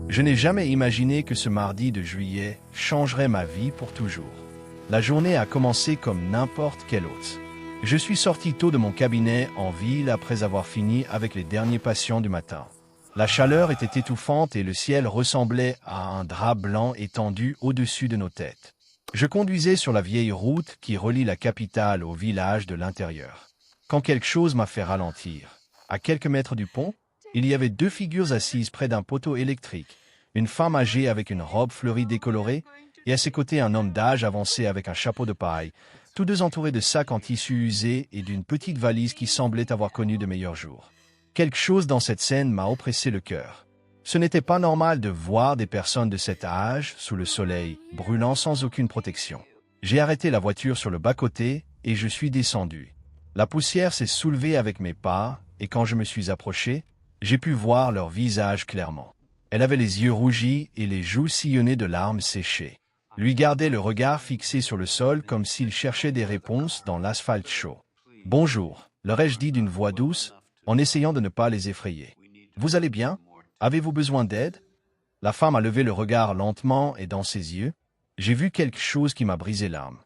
Je n'ai jamais imaginé que ce mardi de juillet changerait ma vie pour toujours. La journée a commencé comme n'importe quelle autre. Je suis sorti tôt de mon cabinet en ville après avoir fini avec les derniers patients du matin. La chaleur était étouffante et le ciel ressemblait à un drap blanc étendu au-dessus de nos têtes. Je conduisais sur la vieille route qui relie la capitale au village de l'intérieur. Quand quelque chose m'a fait ralentir. À quelques mètres du pont, il y avait deux figures assises près d'un poteau électrique. Une femme âgée avec une robe fleurie décolorée et à ses côtés un homme d'âge avancé avec un chapeau de paille, tous deux entourés de sacs en tissu usé et d'une petite valise qui semblait avoir connu de meilleurs jours. Quelque chose dans cette scène m'a oppressé le cœur. Ce n'était pas normal de voir des personnes de cet âge sous le soleil, brûlant sans aucune protection. J'ai arrêté la voiture sur le bas-côté et je suis descendu. La poussière s'est soulevée avec mes pas et quand je me suis approché, j'ai pu voir leur visage clairement. Elle avait les yeux rougis et les joues sillonnées de larmes séchées. Lui gardait le regard fixé sur le sol comme s'il cherchait des réponses dans l'asphalte chaud. « Bonjour », leur ai-je dit d'une voix douce, en essayant de ne pas les effrayer. « Vous allez bien? Avez-vous besoin d'aide ?» La femme a levé le regard lentement et dans ses yeux, j'ai vu quelque chose qui m'a brisé l'âme.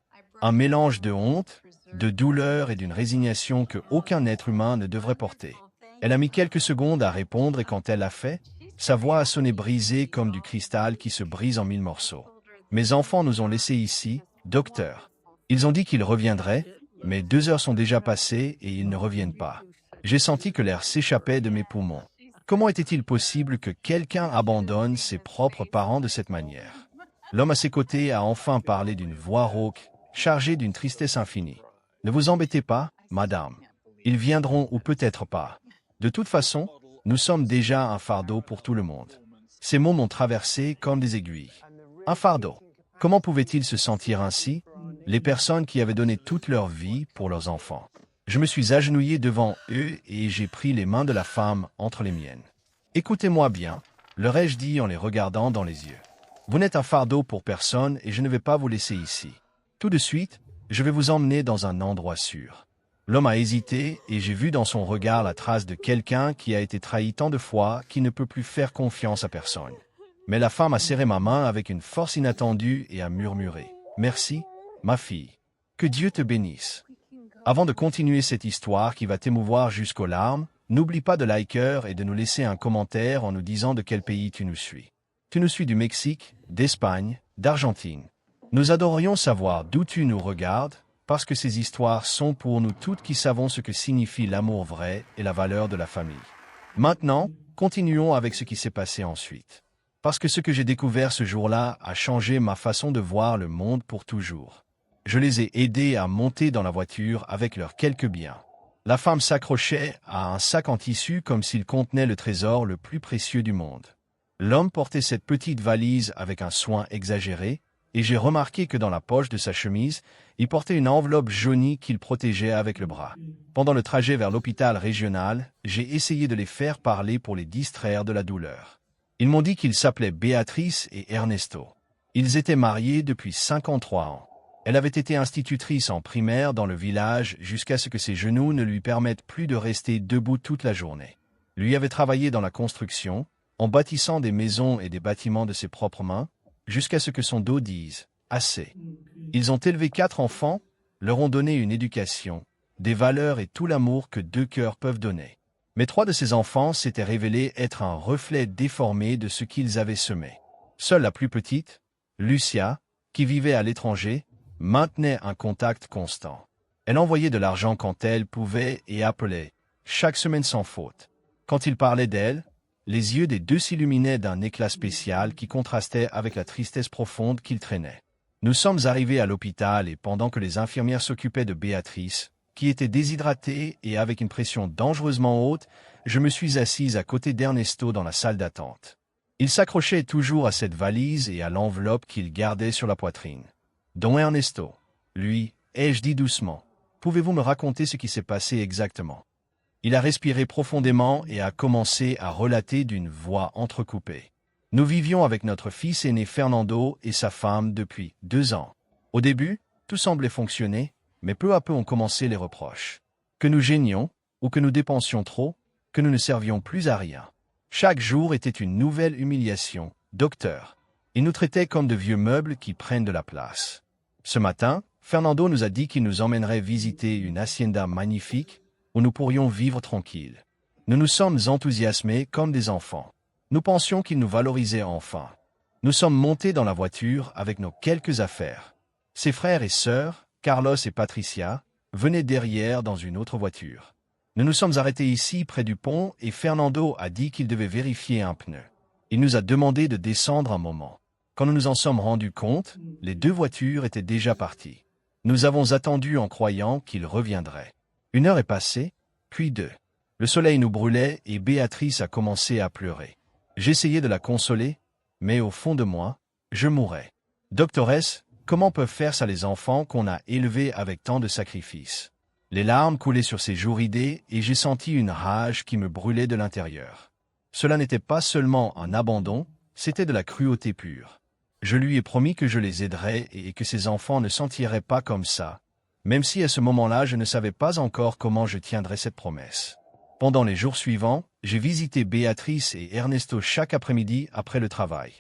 Un mélange de honte, de douleur et d'une résignation que aucun être humain ne devrait porter. Elle a mis quelques secondes à répondre et quand elle l'a fait, sa voix a sonné brisée comme du cristal qui se brise en 1000 morceaux. « Mes enfants nous ont laissés ici, docteur. Ils ont dit qu'ils reviendraient, mais 2 heures sont déjà passées et ils ne reviennent pas. J'ai senti que l'air s'échappait de mes poumons. Comment était-il possible que quelqu'un abandonne ses propres parents de cette manière ?» L'homme à ses côtés a enfin parlé d'une voix rauque, chargée d'une tristesse infinie. « Ne vous embêtez pas, madame. Ils viendront ou peut-être pas. De toute façon, nous sommes déjà un fardeau pour tout le monde. » Ces mots m'ont traversé comme des aiguilles. Un fardeau. Comment pouvaient-ils se sentir ainsi, les personnes qui avaient donné toute leur vie pour leurs enfants? Je me suis agenouillé devant eux et j'ai pris les mains de la femme entre les miennes. « Écoutez-moi bien, leur ai-je dit en les regardant dans les yeux. Vous n'êtes un fardeau pour personne et je ne vais pas vous laisser ici. Tout de suite, je vais vous emmener dans un endroit sûr. » L'homme a hésité et j'ai vu dans son regard la trace de quelqu'un qui a été trahi tant de fois qu'il ne peut plus faire confiance à personne. Mais la femme a serré ma main avec une force inattendue et a murmuré « Merci, ma fille. Que Dieu te bénisse. » Avant de continuer cette histoire qui va t'émouvoir jusqu'aux larmes, n'oublie pas de liker et de nous laisser un commentaire en nous disant de quel pays tu nous suis. Tu nous suis du Mexique, d'Espagne, d'Argentine. Nous adorerions savoir d'où tu nous regardes, parce que ces histoires sont pour nous toutes qui savons ce que signifie l'amour vrai et la valeur de la famille. Maintenant, continuons avec ce qui s'est passé ensuite. Parce que ce que j'ai découvert ce jour-là a changé ma façon de voir le monde pour toujours. Je les ai aidés à monter dans la voiture avec leurs quelques biens. La femme s'accrochait à un sac en tissu comme s'il contenait le trésor le plus précieux du monde. L'homme portait cette petite valise avec un soin exagéré, et j'ai remarqué que dans la poche de sa chemise, il portait une enveloppe jaunie qu'il protégeait avec le bras. Pendant le trajet vers l'hôpital régional, j'ai essayé de les faire parler pour les distraire de la douleur. Ils m'ont dit qu'ils s'appelaient Béatrice et Ernesto. Ils étaient mariés depuis 53 ans. Elle avait été institutrice en primaire dans le village jusqu'à ce que ses genoux ne lui permettent plus de rester debout toute la journée. Lui avait travaillé dans la construction, en bâtissant des maisons et des bâtiments de ses propres mains, jusqu'à ce que son dos dise « assez ». Ils ont élevé 4 enfants, leur ont donné une éducation, des valeurs et tout l'amour que 2 cœurs peuvent donner. Mais 3 de ces enfants s'étaient révélés être un reflet déformé de ce qu'ils avaient semé. Seule la plus petite, Lucia, qui vivait à l'étranger, maintenait un contact constant. Elle envoyait de l'argent quand elle pouvait et appelait, chaque semaine sans faute. Quand il parlait d'elle, les yeux des 2 s'illuminaient d'un éclat spécial qui contrastait avec la tristesse profonde qu'ils traînaient. Nous sommes arrivés à l'hôpital et pendant que les infirmières s'occupaient de Béatrice, qui était déshydratée et avec une pression dangereusement haute, je me suis assise à côté d'Ernesto dans la salle d'attente. Il s'accrochait toujours à cette valise et à l'enveloppe qu'il gardait sur la poitrine. « Don Ernesto, lui, ai-je dit doucement, pouvez-vous me raconter ce qui s'est passé exactement ?» Il a respiré profondément et a commencé à relater d'une voix entrecoupée. Nous vivions avec notre fils aîné Fernando et sa femme depuis 2 ans. Au début, tout semblait fonctionner, mais peu à peu ont commencé les reproches. Que nous gênions, ou que nous dépensions trop, que nous ne servions plus à rien. Chaque jour était une nouvelle humiliation. Docteur. Il nous traitait comme de vieux meubles qui prennent de la place. Ce matin, Fernando nous a dit qu'il nous emmènerait visiter une hacienda magnifique où nous pourrions vivre tranquilles. Nous nous sommes enthousiasmés comme des enfants. Nous pensions qu'il nous valorisait enfin. Nous sommes montés dans la voiture avec nos quelques affaires. Ses frères et sœurs, Carlos et Patricia, venaient derrière dans une autre voiture. Nous nous sommes arrêtés ici près du pont et Fernando a dit qu'il devait vérifier un pneu. Il nous a demandé de descendre un moment. Quand nous nous en sommes rendus compte, les deux voitures étaient déjà parties. Nous avons attendu en croyant qu'il reviendrait. 1 heure est passée, puis 2. Le soleil nous brûlait et Béatrice a commencé à pleurer. J'essayais de la consoler, mais au fond de moi, je mourais. Doctoresse, comment peuvent faire ça les enfants qu'on a élevés avec tant de sacrifices? Les larmes coulaient sur ses joues ridées et j'ai senti une rage qui me brûlait de l'intérieur. Cela n'était pas seulement un abandon, c'était de la cruauté pure. Je lui ai promis que je les aiderais et que ses enfants ne s'en tireraient pas comme ça, même si à ce moment-là je ne savais pas encore comment je tiendrais cette promesse. Pendant les jours suivants, j'ai visité Béatrice et Ernesto chaque après-midi après le travail.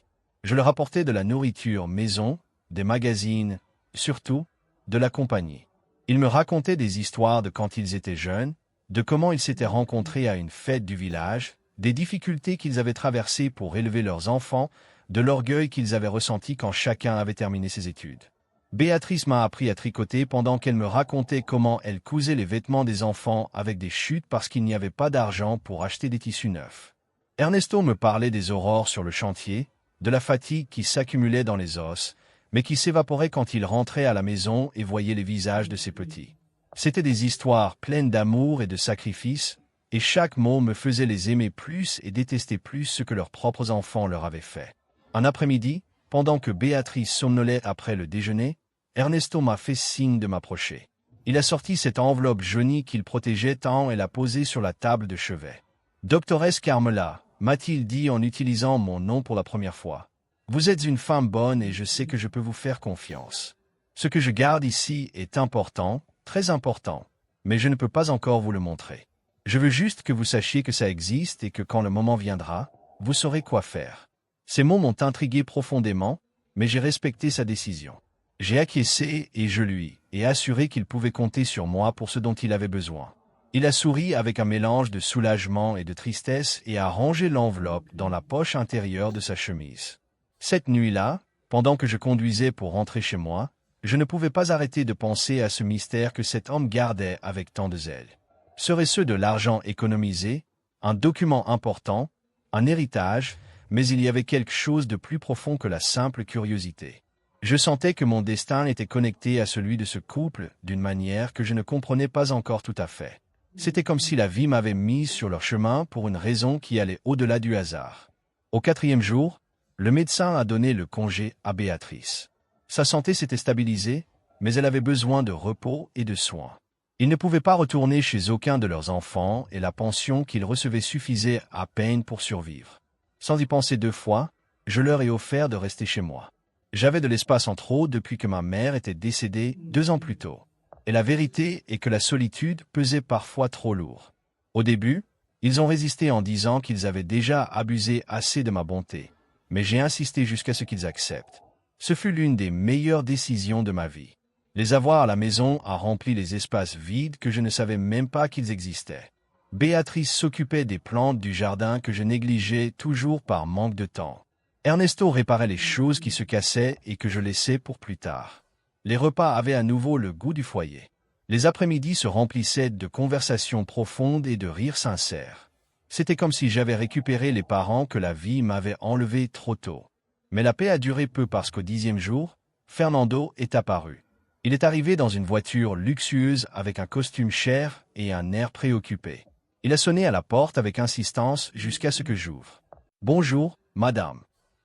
Je leur apportais de la nourriture maison, des magazines, surtout, de la compagnie. Ils me racontaient des histoires de quand ils étaient jeunes, de comment ils s'étaient rencontrés à une fête du village, des difficultés qu'ils avaient traversées pour élever leurs enfants, de l'orgueil qu'ils avaient ressenti quand chacun avait terminé ses études. Béatrice m'a appris à tricoter pendant qu'elle me racontait comment elle cousait les vêtements des enfants avec des chutes parce qu'il n'y avait pas d'argent pour acheter des tissus neufs. Ernesto me parlait des aurores sur le chantier, de la fatigue qui s'accumulait dans les os, mais qui s'évaporait quand il rentrait à la maison et voyait les visages de ses petits. C'étaient des histoires pleines d'amour et de sacrifice, et chaque mot me faisait les aimer plus et détester plus ce que leurs propres enfants leur avaient fait. Un après-midi, pendant que Béatrice somnolait après le déjeuner, Ernesto m'a fait signe de m'approcher. Il a sorti cette enveloppe jaunie qu'il protégeait tant et l'a posée sur la table de chevet. « Doctoresse Carmela », m'a-t-il dit en utilisant mon nom pour la première fois. « Vous êtes une femme bonne et je sais que je peux vous faire confiance. Ce que je garde ici est important, très important, mais je ne peux pas encore vous le montrer. Je veux juste que vous sachiez que ça existe et que quand le moment viendra, vous saurez quoi faire. » Ces mots m'ont intrigué profondément, mais j'ai respecté sa décision. J'ai acquiescé et je lui ai assuré qu'il pouvait compter sur moi pour ce dont il avait besoin. Il a souri avec un mélange de soulagement et de tristesse et a rangé l'enveloppe dans la poche intérieure de sa chemise. Cette nuit-là, pendant que je conduisais pour rentrer chez moi, je ne pouvais pas arrêter de penser à ce mystère que cet homme gardait avec tant de zèle. Serait-ce de l'argent économisé, un document important, un héritage, mais il y avait quelque chose de plus profond que la simple curiosité. Je sentais que mon destin était connecté à celui de ce couple d'une manière que je ne comprenais pas encore tout à fait. C'était comme si la vie m'avait mise sur leur chemin pour une raison qui allait au-delà du hasard. Au 4e jour, le médecin a donné le congé à Béatrice. Sa santé s'était stabilisée, mais elle avait besoin de repos et de soins. Ils ne pouvaient pas retourner chez aucun de leurs enfants et la pension qu'ils recevaient suffisait à peine pour survivre. Sans y penser 2 fois, je leur ai offert de rester chez moi. J'avais de l'espace en trop depuis que ma mère était décédée 2 ans plus tôt. Et la vérité est que la solitude pesait parfois trop lourd. Au début, ils ont résisté en disant qu'ils avaient déjà abusé assez de ma bonté. Mais j'ai insisté jusqu'à ce qu'ils acceptent. Ce fut l'une des meilleures décisions de ma vie. Les avoir à la maison a rempli les espaces vides que je ne savais même pas qu'ils existaient. Béatrice s'occupait des plantes du jardin que je négligeais toujours par manque de temps. Ernesto réparait les choses qui se cassaient et que je laissais pour plus tard. Les repas avaient à nouveau le goût du foyer. Les après-midi se remplissaient de conversations profondes et de rires sincères. C'était comme si j'avais récupéré les parents que la vie m'avait enlevés trop tôt. Mais la paix a duré peu parce qu'au 10e jour, Fernando est apparu. Il est arrivé dans une voiture luxueuse avec un costume cher et un air préoccupé. Il a sonné à la porte avec insistance jusqu'à ce que j'ouvre. « Bonjour, madame.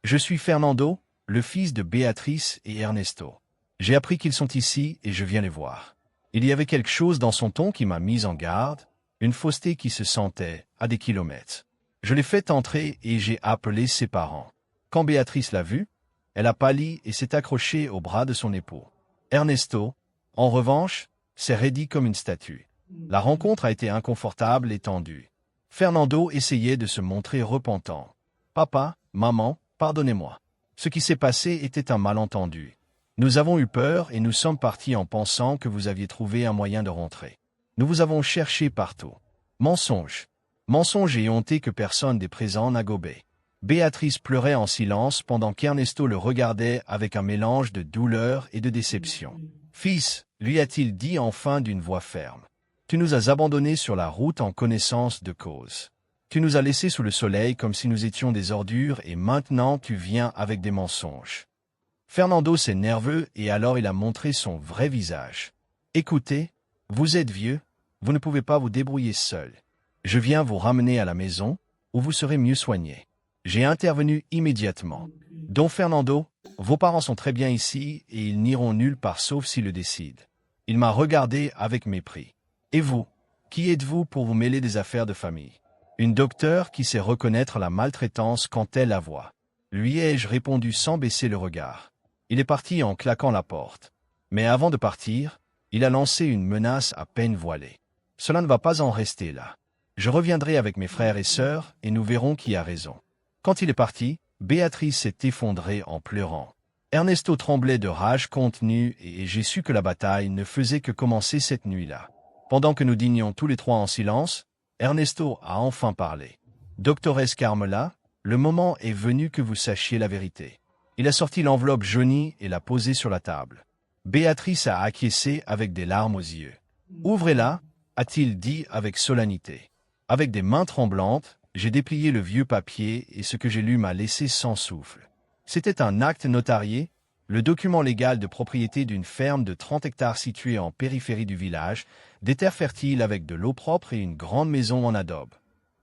Je suis Fernando, le fils de Béatrice et Ernesto. J'ai appris qu'ils sont ici et je viens les voir. » Il y avait quelque chose dans son ton qui m'a mis en garde, une fausseté qui se sentait à des kilomètres. Je l'ai fait entrer et j'ai appelé ses parents. Quand Béatrice l'a vu, elle a pâli et s'est accrochée au bras de son époux. Ernesto, en revanche, s'est raidi comme une statue. La rencontre a été inconfortable et tendue. Fernando essayait de se montrer repentant. Papa, maman, pardonnez-moi. Ce qui s'est passé était un malentendu. Nous avons eu peur et nous sommes partis en pensant que vous aviez trouvé un moyen de rentrer. Nous vous avons cherché partout. Mensonge. Mensonge et honte que personne des présents n'a gobé. Béatrice pleurait en silence pendant qu'Ernesto le regardait avec un mélange de douleur et de déception. « Fils, lui a-t-il dit enfin d'une voix ferme. Tu nous as abandonnés sur la route en connaissance de cause. Tu nous as laissés sous le soleil comme si nous étions des ordures et maintenant tu viens avec des mensonges. » Fernando s'est nerveux et alors il a montré son vrai visage. « Écoutez, vous êtes vieux, vous ne pouvez pas vous débrouiller seul. Je viens vous ramener à la maison, où vous serez mieux soigné. » J'ai intervenu immédiatement. « Don Fernando, vos parents sont très bien ici et ils n'iront nulle part sauf s'ils le décident. » Il m'a regardé avec mépris. « Et vous, qui êtes-vous pour vous mêler des affaires de famille ?» Une docteure qui sait reconnaître la maltraitance quand elle la voit. Lui ai-je répondu sans baisser le regard. Il est parti en claquant la porte. Mais avant de partir, il a lancé une menace à peine voilée. « Cela ne va pas en rester là. Je reviendrai avec mes frères et sœurs et nous verrons qui a raison. » Quand il est parti, Béatrice s'est effondrée en pleurant. Ernesto tremblait de rage contenue et j'ai su que la bataille ne faisait que commencer cette nuit-là. Pendant que nous dînions tous les trois en silence, Ernesto a enfin parlé. « Doctoresse Carmela, le moment est venu que vous sachiez la vérité. » Il a sorti l'enveloppe jaunie et l'a posée sur la table. Béatrice a acquiescé avec des larmes aux yeux. « Ouvrez-la, a-t-il dit avec solennité. Avec des mains tremblantes, j'ai déplié le vieux papier et ce que j'ai lu m'a laissé sans souffle. C'était un acte notarié, le document légal de propriété d'une ferme de 30 hectares située en périphérie du village, des terres fertiles avec de l'eau propre et une grande maison en adobe.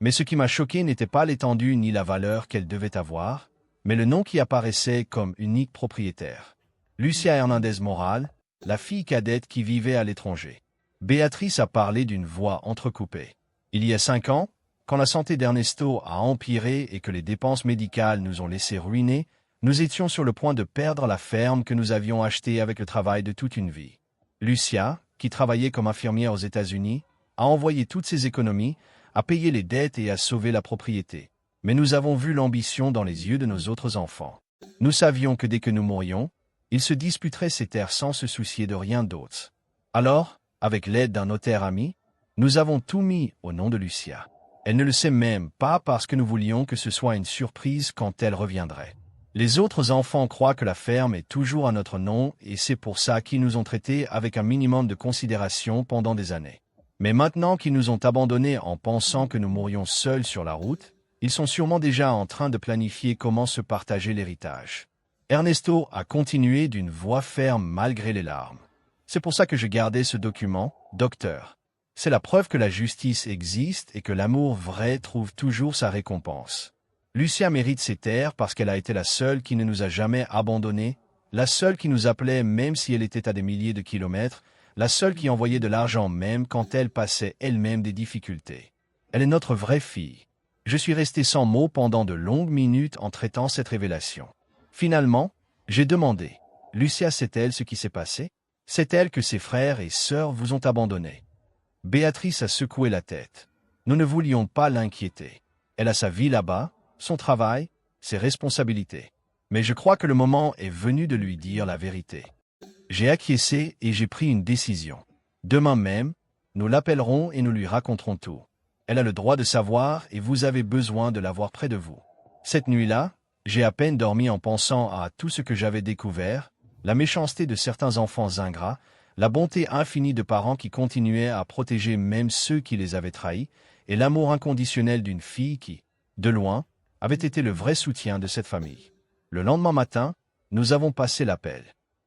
Mais ce qui m'a choqué n'était pas l'étendue ni la valeur qu'elle devait avoir, mais le nom qui apparaissait comme unique propriétaire. Lucia Hernandez Moral, la fille cadette qui vivait à l'étranger. Béatrice a parlé d'une voix entrecoupée. Il y a 5 ans, quand la santé d'Ernesto a empiré et que les dépenses médicales nous ont laissé ruiner, nous étions sur le point de perdre la ferme que nous avions achetée avec le travail de toute une vie. Lucia, qui travaillait comme infirmière aux États-Unis, a envoyé toutes ses économies, a payé les dettes et a sauvé la propriété. Mais nous avons vu l'ambition dans les yeux de nos autres enfants. Nous savions que dès que nous mourions, ils se disputeraient ces terres sans se soucier de rien d'autre. Alors, avec l'aide d'un notaire ami, nous avons tout mis au nom de Lucia. Elle ne le sait même pas parce que nous voulions que ce soit une surprise quand elle reviendrait. Les autres enfants croient que la ferme est toujours à notre nom et c'est pour ça qu'ils nous ont traités avec un minimum de considération pendant des années. Mais maintenant qu'ils nous ont abandonnés en pensant que nous mourions seuls sur la route, ils sont sûrement déjà en train de planifier comment se partager l'héritage. Ernesto a continué d'une voix ferme malgré les larmes. C'est pour ça que je gardais ce document, docteur. C'est la preuve que la justice existe et que l'amour vrai trouve toujours sa récompense. Lucia mérite ses terres parce qu'elle a été la seule qui ne nous a jamais abandonnés, la seule qui nous appelait même si elle était à des milliers de kilomètres, la seule qui envoyait de l'argent même quand elle passait elle-même des difficultés. Elle est notre vraie fille. Je suis resté sans mots pendant de longues minutes en traitant cette révélation. Finalement, j'ai demandé, « Lucia, sait-elle ce qui s'est passé? Sait-elle que ses frères et sœurs vous ont abandonné ?» Béatrice a secoué la tête. Nous ne voulions pas l'inquiéter. Elle a sa vie là-bas, son travail, ses responsabilités. Mais je crois que le moment est venu de lui dire la vérité. J'ai acquiescé et j'ai pris une décision. Demain même, nous l'appellerons et nous lui raconterons tout. Elle a le droit de savoir et vous avez besoin de l'avoir près de vous. Cette nuit-là, j'ai à peine dormi en pensant à tout ce que j'avais découvert, la méchanceté de certains enfants ingrats, la bonté infinie de parents qui continuaient à protéger même ceux qui les avaient trahis, et l'amour inconditionnel d'une fille qui, de loin, avait été le vrai soutien de cette famille. Le lendemain matin, nous avons passé l'appel.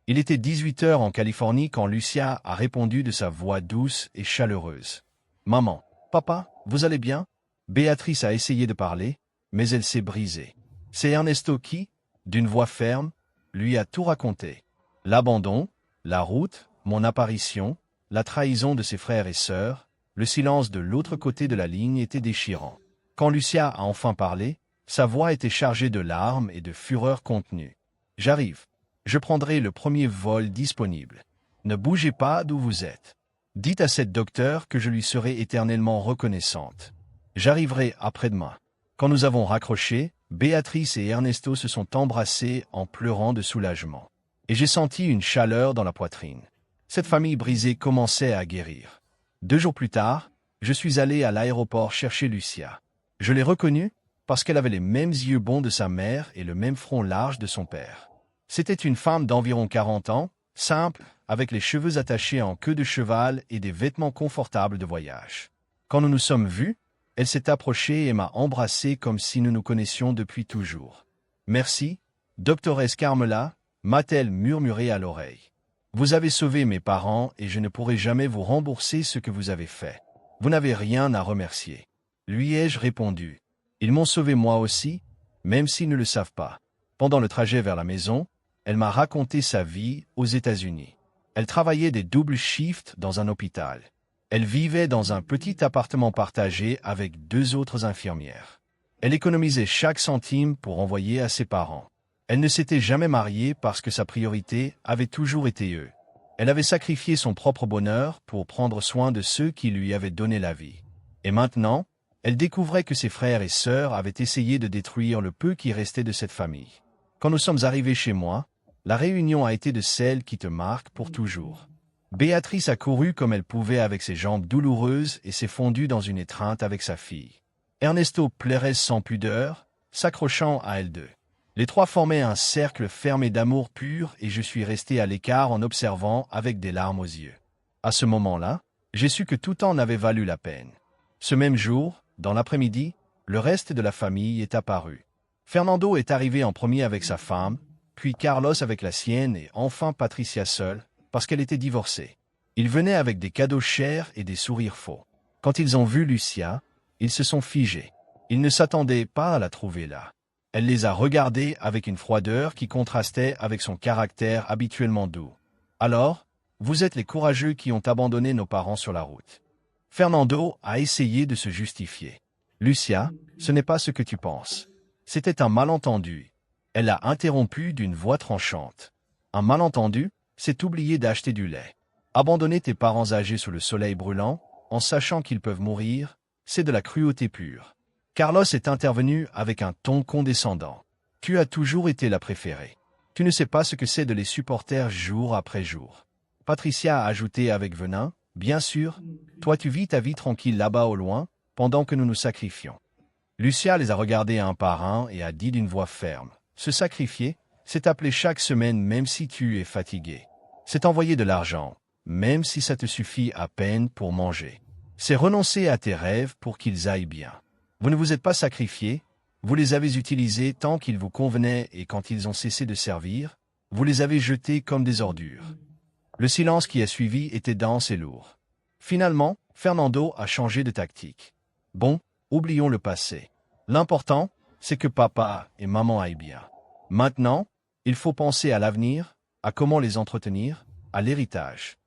Il était 18 heures en Californie quand Lucia a répondu de sa voix douce et chaleureuse. « Maman, papa, vous allez bien ?» Béatrice a essayé de parler, mais elle s'est brisée. C'est Ernesto qui, d'une voix ferme, lui a tout raconté. L'abandon, la route, mon apparition, la trahison de ses frères et sœurs, le silence de l'autre côté de la ligne était déchirant. Quand Lucia a enfin parlé, sa voix était chargée de larmes et de fureur contenue. « J'arrive. Je prendrai le premier vol disponible. Ne bougez pas d'où vous êtes. Dites à cette docteure que je lui serai éternellement reconnaissante. » J'arriverai après-demain. Quand nous avons raccroché, Béatrice et Ernesto se sont embrassés en pleurant de soulagement. Et j'ai senti une chaleur dans la poitrine. Cette famille brisée commençait à guérir. 2 jours plus tard, je suis allé à l'aéroport chercher Lucia. Je l'ai reconnue parce qu'elle avait les mêmes yeux bons de sa mère et le même front large de son père. C'était une femme d'environ 40 ans, simple, avec les cheveux attachés en queue de cheval et des vêtements confortables de voyage. Quand nous nous sommes vus, elle s'est approchée et m'a embrassé comme si nous nous connaissions depuis toujours. « Merci, doctoresse Carmela », m'a-t-elle murmuré à l'oreille. « Vous avez sauvé mes parents et je ne pourrai jamais vous rembourser ce que vous avez fait. Vous n'avez rien à remercier. » Lui ai-je répondu. Ils m'ont sauvé moi aussi, même s'ils ne le savent pas. Pendant le trajet vers la maison, elle m'a raconté sa vie aux États-Unis. Elle travaillait des doubles shifts dans un hôpital. Elle vivait dans un petit appartement partagé avec 2 autres infirmières. Elle économisait chaque centime pour envoyer à ses parents. Elle ne s'était jamais mariée parce que sa priorité avait toujours été eux. Elle avait sacrifié son propre bonheur pour prendre soin de ceux qui lui avaient donné la vie. Et maintenant, elle découvrait que ses frères et sœurs avaient essayé de détruire le peu qui restait de cette famille. Quand nous sommes arrivés chez moi, la réunion a été de celles qui te marquent pour toujours. Béatrice a couru comme elle pouvait avec ses jambes douloureuses et s'est fondue dans une étreinte avec sa fille. Ernesto pleurait sans pudeur, s'accrochant à elles deux. Les 3 formaient un cercle fermé d'amour pur et je suis resté à l'écart en observant avec des larmes aux yeux. À ce moment-là, j'ai su que tout en avait valu la peine. Ce même jour, dans l'après-midi, le reste de la famille est apparu. Fernando est arrivé en premier avec sa femme, puis Carlos avec la sienne et enfin Patricia seule, parce qu'elle était divorcée. Ils venaient avec des cadeaux chers et des sourires faux. Quand ils ont vu Lucia, ils se sont figés. Ils ne s'attendaient pas à la trouver là. Elle les a regardés avec une froideur qui contrastait avec son caractère habituellement doux. « Alors, vous êtes les courageux qui ont abandonné nos parents sur la route. » Fernando a essayé de se justifier. « Lucia, ce n'est pas ce que tu penses. C'était un malentendu. » Elle a interrompu d'une voix tranchante. « Un malentendu, c'est oublier d'acheter du lait. Abandonner tes parents âgés sous le soleil brûlant, en sachant qu'ils peuvent mourir, c'est de la cruauté pure. » Carlos est intervenu avec un ton condescendant. « Tu as toujours été la préférée. Tu ne sais pas ce que c'est de les supporter jour après jour. » Patricia a ajouté avec venin. « Bien sûr, toi tu vis ta vie tranquille là-bas au loin, pendant que nous nous sacrifions. » Lucia les a regardés un par un et a dit d'une voix ferme. « Se sacrifier, c'est appeler chaque semaine même si tu es fatigué. C'est envoyer de l'argent, même si ça te suffit à peine pour manger. C'est renoncer à tes rêves pour qu'ils aillent bien. Vous ne vous êtes pas sacrifiés, vous les avez utilisés tant qu'ils vous convenaient et quand ils ont cessé de servir, vous les avez jetés comme des ordures. » Le silence qui a suivi était dense et lourd. Finalement, Fernando a changé de tactique. « Bon, oublions le passé. L'important, c'est que papa et maman aillent bien. Maintenant, il faut penser à l'avenir, à comment les entretenir, à l'héritage. »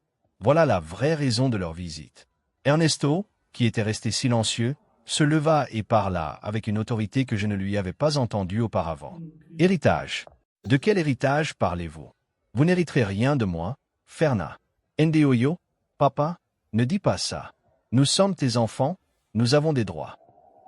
Voilà la vraie raison de leur visite. Ernesto, qui était resté silencieux, se leva et parla avec une autorité que je ne lui avais pas entendue auparavant. « Héritage. De quel héritage parlez-vous? Vous n'hériterez rien de moi, Ferna. Ndoyo, papa, ne dis pas ça. Nous sommes tes enfants, nous avons des droits. »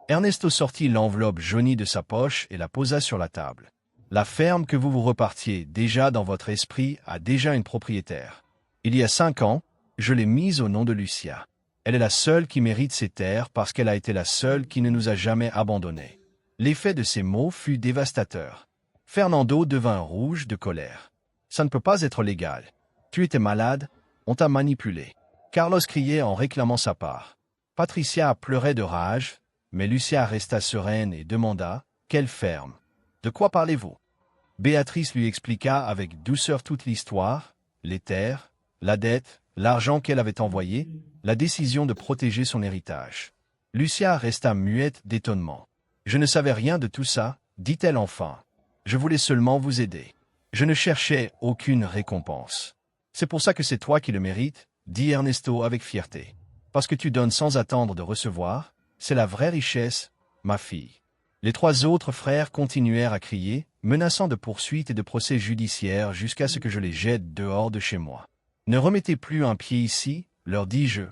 Ernesto sortit l'enveloppe jaunie de sa poche et la posa sur la table. « La ferme que vous repartiez déjà dans votre esprit a déjà une propriétaire. Il y a 5 ans, je l'ai mise au nom de Lucia. Elle est la seule qui mérite ces terres parce qu'elle a été la seule qui ne nous a jamais abandonnés. » L'effet de ces mots fut dévastateur. Fernando devint rouge de colère. « Ça ne peut pas être légal. Tu étais malade, on t'a manipulé. » Carlos criait en réclamant sa part. Patricia pleurait de rage, mais Lucia resta sereine et demanda « Quelle ferme? De quoi parlez-vous » Béatrice lui expliqua avec douceur toute l'histoire, les terres, la dette, l'argent qu'elle avait envoyé, la décision de protéger son héritage. Lucia resta muette d'étonnement. « Je ne savais rien de tout ça, dit-elle enfin. Je voulais seulement vous aider. Je ne cherchais aucune récompense. C'est pour ça que c'est toi qui le mérites, dit Ernesto avec fierté. Parce que tu donnes sans attendre de recevoir, c'est la vraie richesse, ma fille. » Les 3 autres frères continuèrent à crier, menaçant de poursuites et de procès judiciaires jusqu'à ce que je les jette dehors de chez moi. « Ne remettez plus un pied ici, leur dis-je,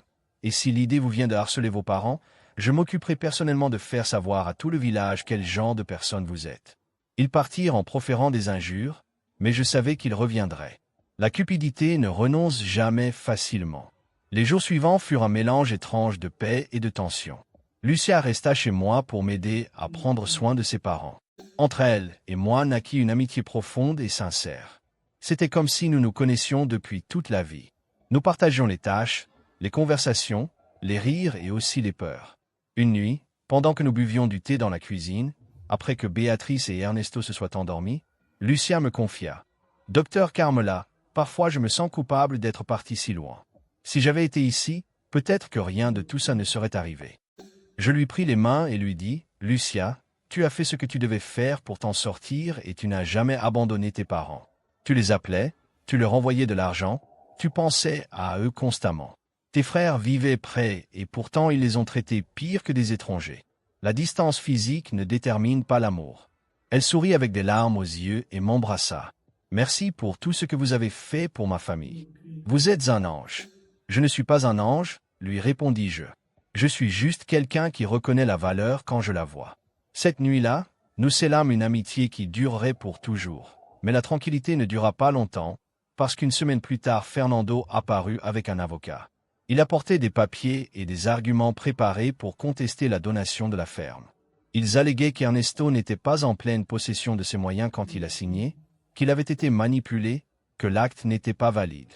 et si l'idée vous vient de harceler vos parents, Je m'occuperai personnellement de faire savoir à tout le village quel genre de personne vous êtes. » Ils partirent en proférant des injures, mais je savais qu'ils reviendraient. La cupidité ne renonce jamais facilement. Les jours suivants furent un mélange étrange de paix et de tension. Lucia resta chez moi pour m'aider à prendre soin de ses parents. Entre elle et moi naquit une amitié profonde et sincère. C'était comme si nous nous connaissions depuis toute la vie. Nous partagions les tâches, les conversations, les rires et aussi les peurs. Une nuit, pendant que nous buvions du thé dans la cuisine, après que Béatrice et Ernesto se soient endormis, Lucia me confia. « Docteur Carmela, parfois je me sens coupable d'être parti si loin. Si j'avais été ici, peut-être que rien de tout ça ne serait arrivé. » Je lui pris les mains et lui dis, « Lucia, tu as fait ce que tu devais faire pour t'en sortir et tu n'as jamais abandonné tes parents. Tu les appelais, tu leur envoyais de l'argent, tu pensais à eux constamment. Tes frères vivaient près et pourtant ils les ont traités pire que des étrangers. La distance physique ne détermine pas l'amour. » Elle sourit avec des larmes aux yeux et m'embrassa. « Merci pour tout ce que vous avez fait pour ma famille. Vous êtes un ange. » « Je ne suis pas un ange, » lui répondis-je. « Je suis juste quelqu'un qui reconnaît la valeur quand je la vois. » Cette nuit-là, nous scellâmes une amitié qui durerait pour toujours. Mais la tranquillité ne dura pas longtemps, parce qu'une semaine plus tard Fernando apparut avec un avocat. Il apportait des papiers et des arguments préparés pour contester la donation de la ferme. Ils alléguaient qu'Ernesto n'était pas en pleine possession de ses moyens quand il a signé, qu'il avait été manipulé, que l'acte n'était pas valide.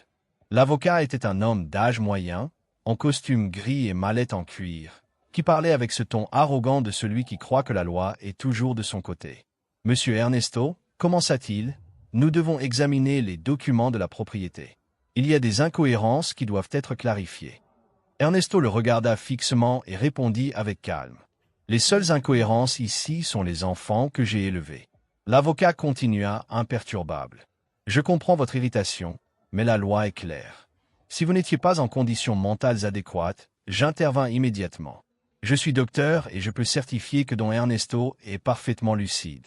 L'avocat était un homme d'âge moyen, en costume gris et mallette en cuir, qui parlait avec ce ton arrogant de celui qui croit que la loi est toujours de son côté. « Monsieur Ernesto, commença-t-il, nous devons examiner les documents de la propriété. Il y a des incohérences qui doivent être clarifiées. » Ernesto le regarda fixement et répondit avec calme. « Les seules incohérences ici sont les enfants que j'ai élevés. » L'avocat continua imperturbable. « Je comprends votre irritation, mais la loi est claire. Si vous n'étiez pas en conditions mentales adéquates, j'intervins immédiatement. Je suis docteur et je peux certifier que don Ernesto est parfaitement lucide.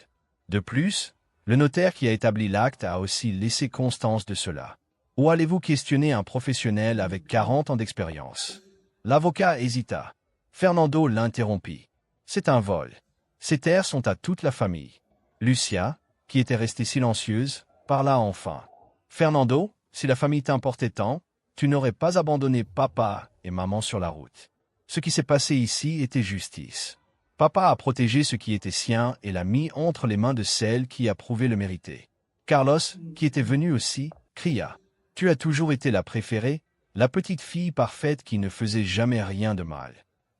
De plus, le notaire qui a établi l'acte a aussi laissé constance de cela. Ou allez-vous questionner un professionnel avec 40 ans d'expérience ?» L'avocat hésita. Fernando l'interrompit. « C'est un vol. Ces terres sont à toute la famille. » Lucia, qui était restée silencieuse, parla enfin. « Fernando, si la famille t'importait tant, tu n'aurais pas abandonné papa et maman sur la route. Ce qui s'est passé ici était justice. Papa a protégé ce qui était sien et l'a mis entre les mains de celle qui a prouvé le mériter. Carlos, qui était venu aussi, cria. « Tu as toujours été la préférée, la petite fille parfaite qui ne faisait jamais rien de mal. »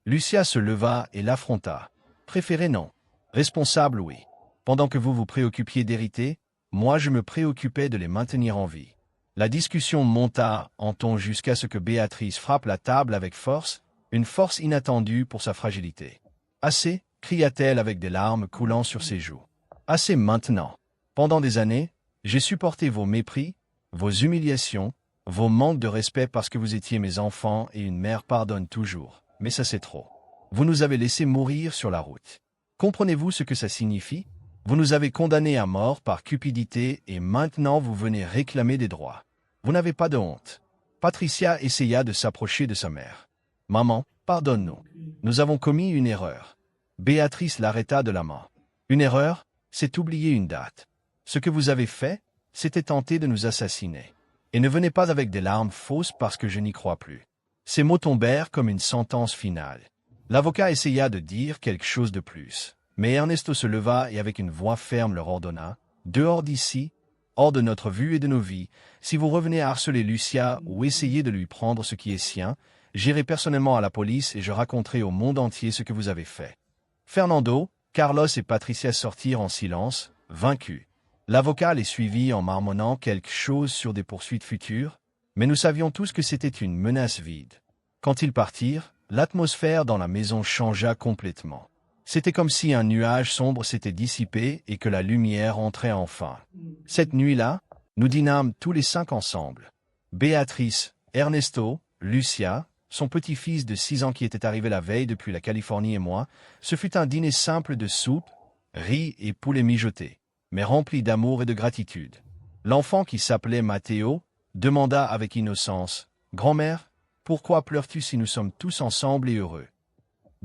Lucia se leva et l'affronta. « Préférée non. Responsable oui. Pendant que vous vous préoccupiez d'hériter, moi je me préoccupais de les maintenir en vie. » La discussion monta en ton jusqu'à ce que Béatrice frappe la table avec force, une force inattendue pour sa fragilité. « Assez » cria-t-elle avec des larmes coulant sur ses joues. « Assez maintenant. Pendant des années, j'ai supporté vos mépris, vos humiliations, vos manques de respect parce que vous étiez mes enfants et une mère pardonne toujours. Mais ça c'est trop. Vous nous avez laissés mourir sur la route. Comprenez-vous ce que ça signifie? Vous nous avez condamnés à mort par cupidité et maintenant vous venez réclamer des droits. Vous n'avez pas de honte. » Patricia essaya de s'approcher de sa mère. « Maman, pardonne-nous. Nous avons commis une erreur. » Béatrice l'arrêta de la main. « Une erreur, c'est oublier une date. Ce que vous avez fait, c'était tenter de nous assassiner. Et ne venez pas avec des larmes fausses parce que je n'y crois plus. » Ces mots tombèrent comme une sentence finale. L'avocat essaya de dire quelque chose de plus. Mais Ernesto se leva et avec une voix ferme leur ordonna « Dehors d'ici, hors de notre vue et de nos vies, si vous revenez à harceler Lucia ou essayez de lui prendre ce qui est sien, j'irai personnellement à la police et je raconterai au monde entier ce que vous avez fait. » Fernando, Carlos et Patricia sortirent en silence, vaincus. L'avocat les suivit en marmonnant quelque chose sur des poursuites futures, mais nous savions tous que c'était une menace vide. Quand ils partirent, l'atmosphère dans la maison changea complètement. C'était comme si un nuage sombre s'était dissipé et que la lumière entrait enfin. Cette nuit-là, nous dînâmes tous les 5 ensemble. Béatrice, Ernesto, Lucia, son petit-fils de 6 ans qui était arrivé la veille depuis la Californie et moi, ce fut un dîner simple de soupe, riz et poulet mijoté, mais rempli d'amour et de gratitude. L'enfant qui s'appelait Matteo demanda avec innocence « Grand-mère, pourquoi pleures-tu si nous sommes tous ensemble et heureux ?»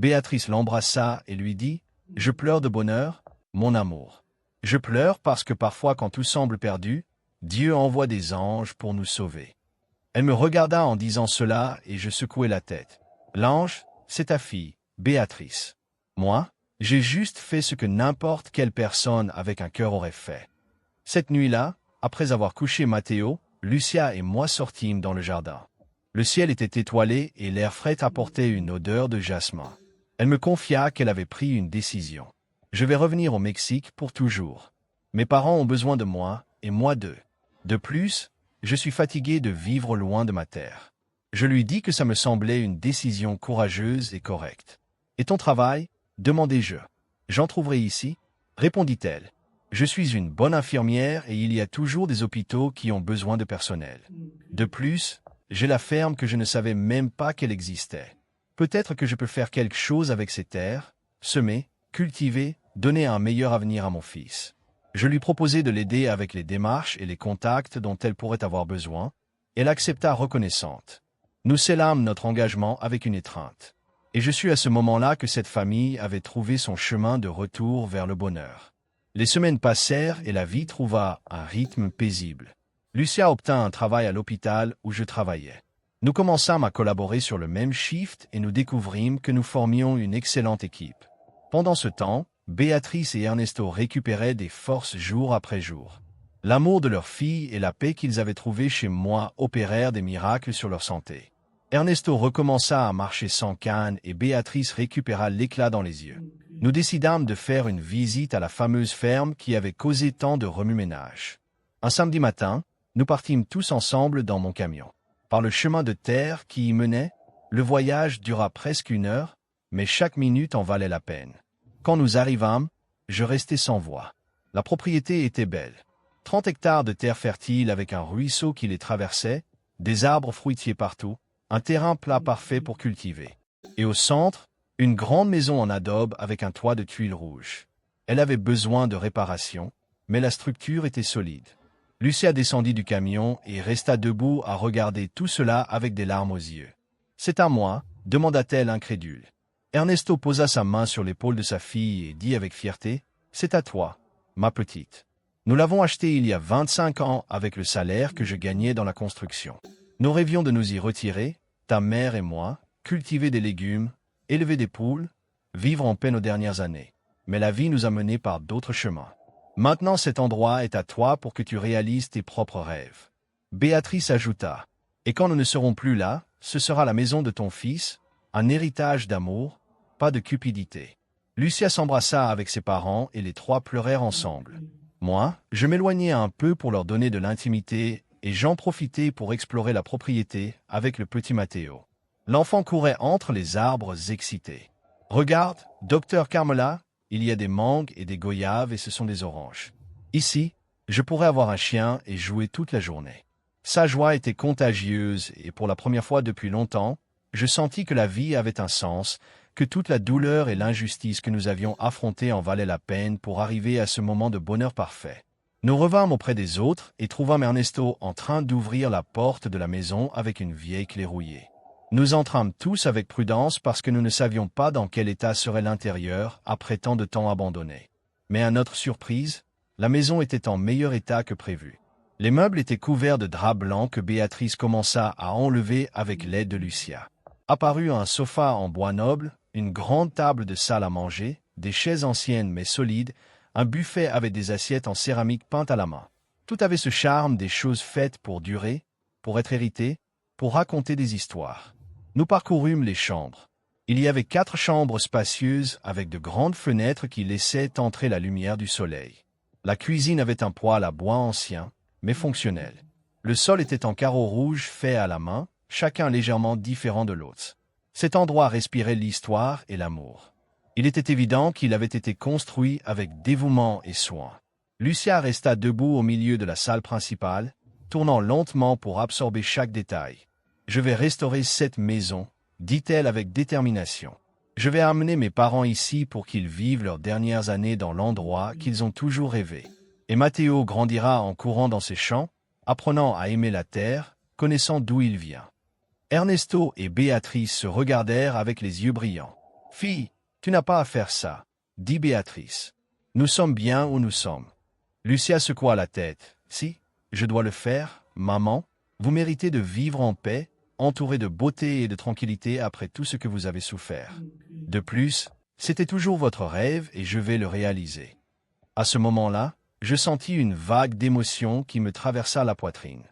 Béatrice l'embrassa et lui dit « Je pleure de bonheur, mon amour. Je pleure parce que parfois quand tout semble perdu, Dieu envoie des anges pour nous sauver. » Elle me regarda en disant cela et je secouai la tête. « L'ange, c'est ta fille, Béatrice. Moi, j'ai juste fait ce que n'importe quelle personne avec un cœur aurait fait. » Cette nuit-là, après avoir couché Matteo, Lucia et moi sortîmes dans le jardin. Le ciel était étoilé et l'air frais apportait une odeur de jasmin. Elle me confia qu'elle avait pris une décision. Je vais revenir au Mexique pour toujours. Mes parents ont besoin de moi et moi d'eux. De plus, je suis fatigué de vivre loin de ma terre. Je lui dis que ça me semblait une décision courageuse et correcte. « Et ton travail ?» demandai-je. « J'en trouverai ici ?» répondit-elle. « Je suis une bonne infirmière et il y a toujours des hôpitaux qui ont besoin de personnel. De plus, j'ai la ferme que je ne savais même pas qu'elle existait. Peut-être que je peux faire quelque chose avec ces terres, semer, cultiver, donner un meilleur avenir à mon fils. » Je lui proposai de l'aider avec les démarches et les contacts dont elle pourrait avoir besoin. Elle accepta reconnaissante. Nous scellâmes notre engagement avec une étreinte. Et je sus à ce moment-là que cette famille avait trouvé son chemin de retour vers le bonheur. Les semaines passèrent et la vie trouva un rythme paisible. Lucia obtint un travail à l'hôpital où je travaillais. Nous commençâmes à collaborer sur le même shift et nous découvrîmes que nous formions une excellente équipe. Pendant ce temps, Béatrice et Ernesto récupéraient des forces jour après jour. L'amour de leur fille et la paix qu'ils avaient trouvée chez moi opérèrent des miracles sur leur santé. Ernesto recommença à marcher sans canne et Béatrice récupéra l'éclat dans les yeux. Nous décidâmes de faire une visite à la fameuse ferme qui avait causé tant de remue-ménage. Un samedi matin, nous partîmes tous ensemble dans mon camion. Par le chemin de terre qui y menait, le voyage dura presque 1 heure, mais chaque minute en valait la peine. Quand nous arrivâmes, je restai sans voix. La propriété était belle. 30 hectares de terre fertile avec un ruisseau qui les traversait, des arbres fruitiers partout, un terrain plat parfait pour cultiver. Et au centre, une grande maison en adobe avec un toit de tuiles rouges. Elle avait besoin de réparation, mais la structure était solide. Lucia descendit du camion et resta debout à regarder tout cela avec des larmes aux yeux. « C'est à moi ?» demanda-t-elle incrédule. Ernesto posa sa main sur l'épaule de sa fille et dit avec fierté, « C'est à toi, ma petite. Nous l'avons acheté il y a 25 ans avec le salaire que je gagnais dans la construction. Nous rêvions de nous y retirer, ta mère et moi, cultiver des légumes, élever des poules, vivre en paix nos dernières années. Mais la vie nous a menés par d'autres chemins. Maintenant cet endroit est à toi pour que tu réalises tes propres rêves. » Béatrice ajouta, « Et quand nous ne serons plus là, ce sera la maison de ton fils, un héritage d'amour, pas de cupidité. » Lucia s'embrassa avec ses parents et les 3 pleurèrent ensemble. Moi, je m'éloignais un peu pour leur donner de l'intimité et j'en profitais pour explorer la propriété avec le petit Matteo. L'enfant courait entre les arbres excité. « Regarde, docteur Carmela, il y a des mangues et des goyaves et ce sont des oranges. Ici, je pourrais avoir un chien et jouer toute la journée. » Sa joie était contagieuse et pour la première fois depuis longtemps, je sentis que la vie avait un sens, que toute la douleur et l'injustice que nous avions affrontées en valaient la peine pour arriver à ce moment de bonheur parfait. Nous revînmes auprès des autres et trouvâmes Ernesto en train d'ouvrir la porte de la maison avec une vieille clé rouillée. Nous entrâmes tous avec prudence parce que nous ne savions pas dans quel état serait l'intérieur après tant de temps abandonné. Mais à notre surprise, la maison était en meilleur état que prévu. Les meubles étaient couverts de draps blancs que Béatrice commença à enlever avec l'aide de Lucia. Apparut un sofa en bois noble, une grande table de salle à manger, des chaises anciennes mais solides, un buffet avec des assiettes en céramique peintes à la main. Tout avait ce charme des choses faites pour durer, pour être héritées, pour raconter des histoires. Nous parcourûmes les chambres. Il y avait 4 chambres spacieuses avec de grandes fenêtres qui laissaient entrer la lumière du soleil. La cuisine avait un poêle à bois ancien, mais fonctionnel. Le sol était en carreaux rouges faits à la main, chacun légèrement différent de l'autre. Cet endroit respirait l'histoire et l'amour. Il était évident qu'il avait été construit avec dévouement et soin. Lucia resta debout au milieu de la salle principale, tournant lentement pour absorber chaque détail. « Je vais restaurer cette maison », dit-elle avec détermination. « Je vais amener mes parents ici pour qu'ils vivent leurs dernières années dans l'endroit qu'ils ont toujours rêvé. Et Matteo grandira en courant dans ses champs, apprenant à aimer la terre, connaissant d'où il vient. » Ernesto et Béatrice se regardèrent avec les yeux brillants. « Fille, tu n'as pas à faire ça, dit Béatrice. Nous sommes bien où nous sommes. Lucia secoua la tête. Si, je dois le faire, maman. Vous méritez de vivre en paix, entouré de beauté et de tranquillité après tout ce que vous avez souffert. De plus, c'était toujours votre rêve et je vais le réaliser. À ce moment-là, je sentis une vague d'émotion qui me traversa la poitrine.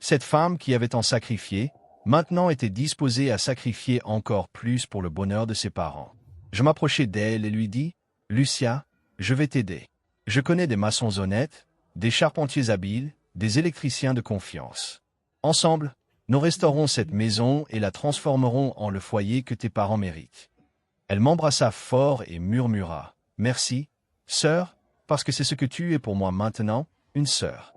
Cette femme qui avait tant sacrifié, maintenant était disposée à sacrifier encore plus pour le bonheur de ses parents. Je m'approchai d'elle et lui dis, « Lucia, je vais t'aider. Je connais des maçons honnêtes, des charpentiers habiles, des électriciens de confiance. Ensemble, nous restaurerons cette maison et la transformerons en le foyer que tes parents méritent. » Elle m'embrassa fort et murmura, « Merci, sœur, parce que c'est ce que tu es pour moi maintenant, une sœur. »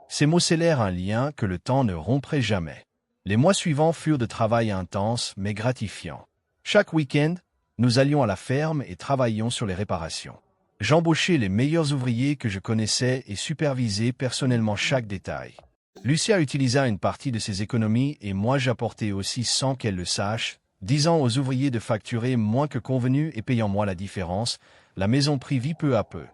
Ces mots scellèrent un lien que le temps ne romprait jamais. Les mois suivants furent de travail intense mais gratifiant. Chaque week-end, nous allions à la ferme et travaillions sur les réparations. J'embauchais les meilleurs ouvriers que je connaissais et supervisais personnellement chaque détail. Lucia utilisa une partie de ses économies et moi j'apportais aussi sans qu'elle le sache, disant aux ouvriers de facturer moins que convenu et payant moi la différence. La maison prit vie peu à peu.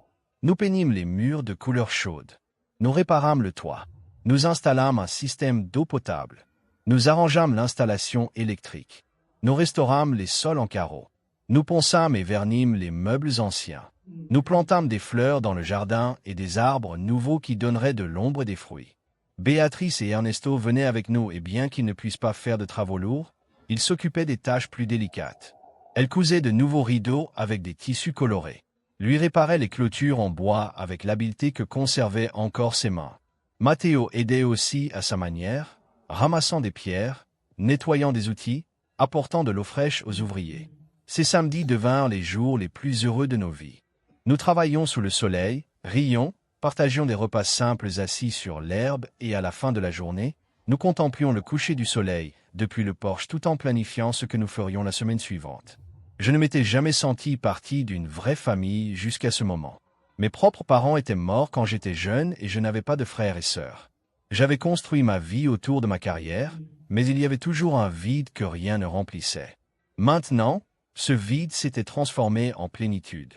Nous peignîmes les murs de couleur chaude. Nous réparâmes le toit. Nous installâmes un système d'eau potable. Nous arrangeâmes l'installation électrique. Nous restaurâmes les sols en carreaux. Nous ponçâmes et vernîmes les meubles anciens. Nous plantâmes des fleurs dans le jardin et des arbres nouveaux qui donneraient de l'ombre et des fruits. Béatrice et Ernesto venaient avec nous et bien qu'ils ne puissent pas faire de travaux lourds, ils s'occupaient des tâches plus délicates. Elle cousait de nouveaux rideaux avec des tissus colorés. Lui réparait les clôtures en bois avec l'habileté que conservaient encore ses mains. Matteo aidait aussi à sa manière, ramassant des pierres, nettoyant des outils, apportant de l'eau fraîche aux ouvriers. Ces samedis devinrent les jours les plus heureux de nos vies. Nous travaillions sous le soleil, rions, partagions des repas simples assis sur l'herbe et à la fin de la journée, nous contemplions le coucher du soleil depuis le porche tout en planifiant ce que nous ferions la semaine suivante. Je ne m'étais jamais senti partie d'une vraie famille jusqu'à ce moment. Mes propres parents étaient morts quand j'étais jeune et je n'avais pas de frères et sœurs. J'avais construit ma vie autour de ma carrière, mais il y avait toujours un vide que rien ne remplissait. Maintenant, ce vide s'était transformé en plénitude.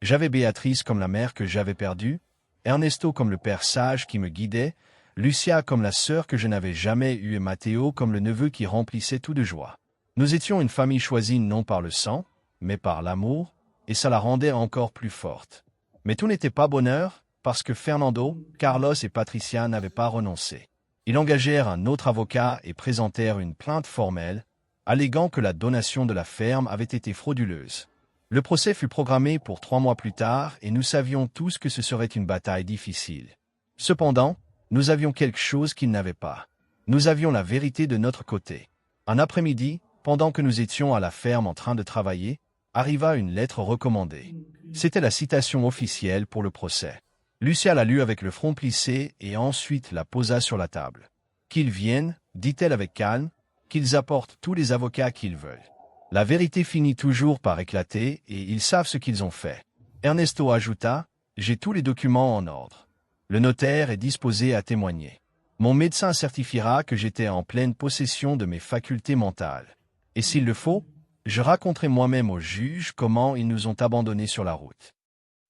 J'avais Béatrice comme la mère que j'avais perdue, Ernesto comme le père sage qui me guidait, Lucia comme la sœur que je n'avais jamais eue et Matteo comme le neveu qui remplissait tout de joie. Nous étions une famille choisie non par le sang, mais par l'amour, et ça la rendait encore plus forte. Mais tout n'était pas bonheur, parce que Fernando, Carlos et Patricia n'avaient pas renoncé. Ils engagèrent un autre avocat et présentèrent une plainte formelle, alléguant que la donation de la ferme avait été frauduleuse. Le procès fut programmé pour 3 mois plus tard et nous savions tous que ce serait une bataille difficile. Cependant, nous avions quelque chose qu'ils n'avaient pas. Nous avions la vérité de notre côté. Un après-midi, pendant que nous étions à la ferme en train de travailler, arriva une lettre recommandée. C'était la citation officielle pour le procès. Lucia la lut avec le front plissé et ensuite la posa sur la table. « Qu'ils viennent, dit-elle avec calme, qu'ils apportent tous les avocats qu'ils veulent. La vérité finit toujours par éclater et ils savent ce qu'ils ont fait. » Ernesto ajouta, « J'ai tous les documents en ordre. Le notaire est disposé à témoigner. Mon médecin certifiera que j'étais en pleine possession de mes facultés mentales. Et s'il le faut, je raconterai moi-même au juge comment ils nous ont abandonnés sur la route. »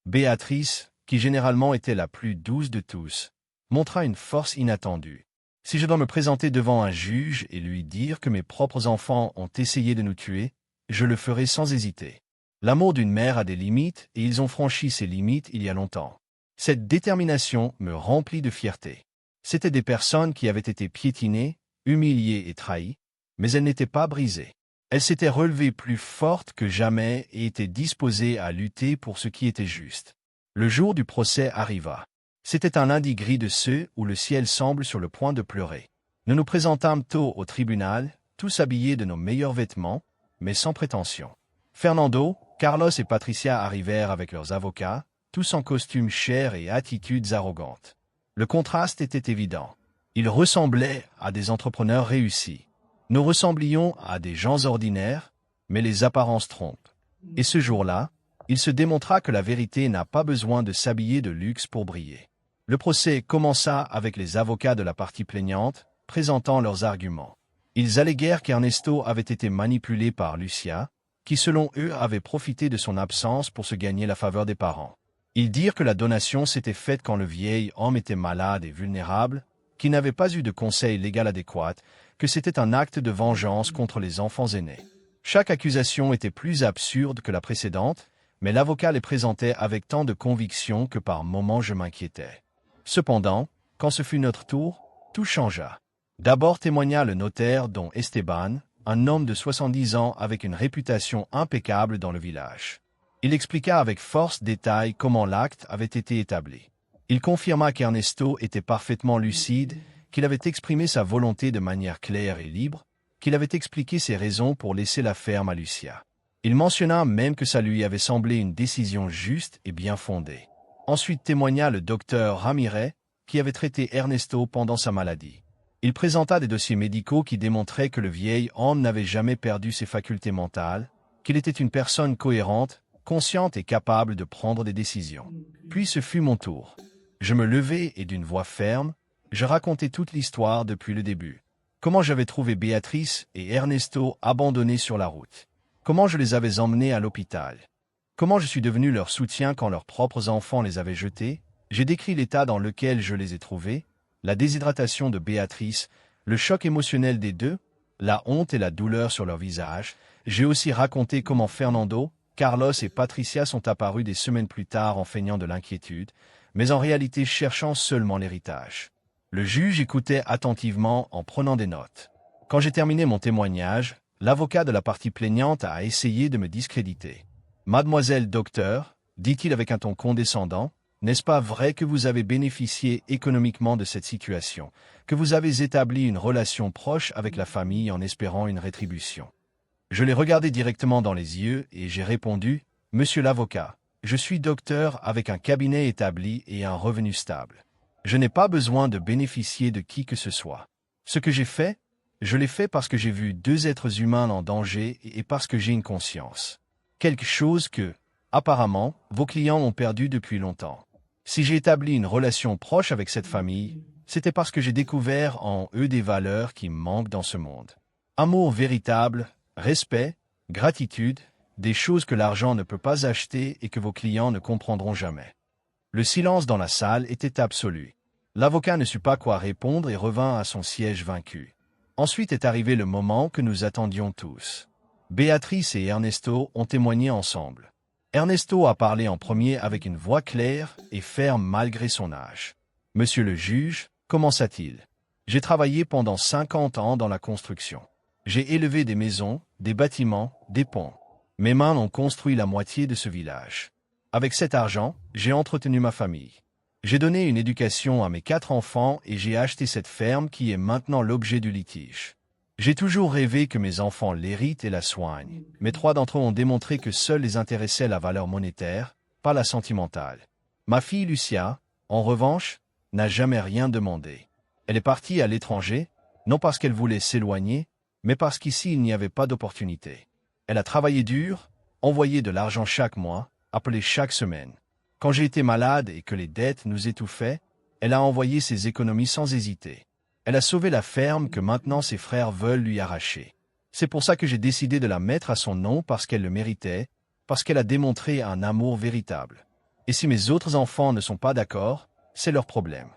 Béatrice, qui généralement était la plus douce de tous, montra une force inattendue. « Si je dois me présenter devant un juge et lui dire que mes propres enfants ont essayé de nous tuer, je le ferai sans hésiter. L'amour d'une mère a des limites et ils ont franchi ces limites il y a longtemps. Cette détermination me remplit de fierté. C'étaient des personnes qui avaient été piétinées, humiliées et trahies, mais elles n'étaient pas brisées. Elles s'étaient relevées plus fortes que jamais et étaient disposées à lutter pour ce qui était juste. Le jour du procès arriva. C'était un lundi gris de ceux où le ciel semble sur le point de pleurer. Nous nous présentâmes tôt au tribunal, tous habillés de nos meilleurs vêtements, mais sans prétention. Fernando, Carlos et Patricia arrivèrent avec leurs avocats, tous en costumes chers et attitudes arrogantes. Le contraste était évident. Ils ressemblaient à des entrepreneurs réussis. Nous ressemblions à des gens ordinaires, mais les apparences trompent. Et ce jour-là, il se démontra que la vérité n'a pas besoin de s'habiller de luxe pour briller. Le procès commença avec les avocats de la partie plaignante, présentant leurs arguments. Ils alléguèrent qu'Ernesto avait été manipulé par Lucia, qui selon eux avaient profité de son absence pour se gagner la faveur des parents. Ils dirent que la donation s'était faite quand le vieil homme était malade et vulnérable, qu'il n'avait pas eu de conseil légal adéquat, que c'était un acte de vengeance contre les enfants aînés. Chaque accusation était plus absurde que la précédente, mais l'avocat les présentait avec tant de conviction que par moments je m'inquiétais. Cependant, quand ce fut notre tour, tout changea. D'abord témoigna le notaire Don Esteban, un homme de 70 ans avec une réputation impeccable dans le village. Il expliqua avec force détail comment l'acte avait été établi. Il confirma qu'Ernesto était parfaitement lucide, qu'il avait exprimé sa volonté de manière claire et libre, qu'il avait expliqué ses raisons pour laisser la ferme à Lucia. Il mentionna même que ça lui avait semblé une décision juste et bien fondée. Ensuite témoigna le docteur Ramirez, qui avait traité Ernesto pendant sa maladie. Il présenta des dossiers médicaux qui démontraient que le vieil homme n'avait jamais perdu ses facultés mentales, qu'il était une personne cohérente, consciente et capable de prendre des décisions. Puis ce fut mon tour. Je me levai et d'une voix ferme, je racontai toute l'histoire depuis le début. Comment j'avais trouvé Béatrice et Ernesto abandonnés sur la route. Comment je les avais emmenés à l'hôpital. Comment je suis devenu leur soutien quand leurs propres enfants les avaient jetés. J'ai décrit l'état dans lequel je les ai trouvés, la déshydratation de Béatrice, le choc émotionnel des deux, la honte et la douleur sur leur visage. J'ai aussi raconté comment Fernando, Carlos et Patricia sont apparus des semaines plus tard en feignant de l'inquiétude, mais en réalité cherchant seulement l'héritage. Le juge écoutait attentivement en prenant des notes. Quand j'ai terminé mon témoignage, l'avocat de la partie plaignante a essayé de me discréditer. « Mademoiselle docteur, dit-il avec un ton condescendant, n'est-ce pas vrai que vous avez bénéficié économiquement de cette situation, que vous avez établi une relation proche avec la famille en espérant une rétribution ?» Je l'ai regardé directement dans les yeux et j'ai répondu « Monsieur l'avocat, je suis docteur avec un cabinet établi et un revenu stable. Je n'ai pas besoin de bénéficier de qui que ce soit. Ce que j'ai fait, je l'ai fait parce que j'ai vu deux êtres humains en danger et parce que j'ai une conscience. Quelque chose que, apparemment, vos clients ont perdu depuis longtemps. Si j'ai établi une relation proche avec cette famille, c'était parce que j'ai découvert en eux des valeurs qui me manquent dans ce monde. Amour véritable, respect, gratitude, des choses que l'argent ne peut pas acheter et que vos clients ne comprendront jamais. Le silence dans la salle était absolu. L'avocat ne sut pas quoi répondre et revint à son siège vaincu. Ensuite est arrivé le moment que nous attendions tous. Béatrice et Ernesto ont témoigné ensemble. Ernesto a parlé en premier avec une voix claire et ferme malgré son âge. « Monsieur le juge, commença-t-il. J'ai travaillé pendant 50 ans dans la construction. J'ai élevé des maisons, des bâtiments, des ponts. Mes mains ont construit la moitié de ce village. Avec cet argent, j'ai entretenu ma famille. J'ai donné une éducation à mes 4 enfants et j'ai acheté cette ferme qui est maintenant l'objet du litige. J'ai toujours rêvé que mes enfants l'héritent et la soignent, mais 3 d'entre eux ont démontré que seul les intéressait la valeur monétaire, pas la sentimentale. Ma fille Lucia, en revanche, n'a jamais rien demandé. Elle est partie à l'étranger, non parce qu'elle voulait s'éloigner, mais parce qu'ici il n'y avait pas d'opportunité. Elle a travaillé dur, envoyé de l'argent chaque mois, appelé chaque semaine. Quand j'ai été malade et que les dettes nous étouffaient, elle a envoyé ses économies sans hésiter. Elle a sauvé la ferme que maintenant ses frères veulent lui arracher. C'est pour ça que j'ai décidé de la mettre à son nom parce qu'elle le méritait, parce qu'elle a démontré un amour véritable. Et si mes autres enfants ne sont pas d'accord, c'est leur problème.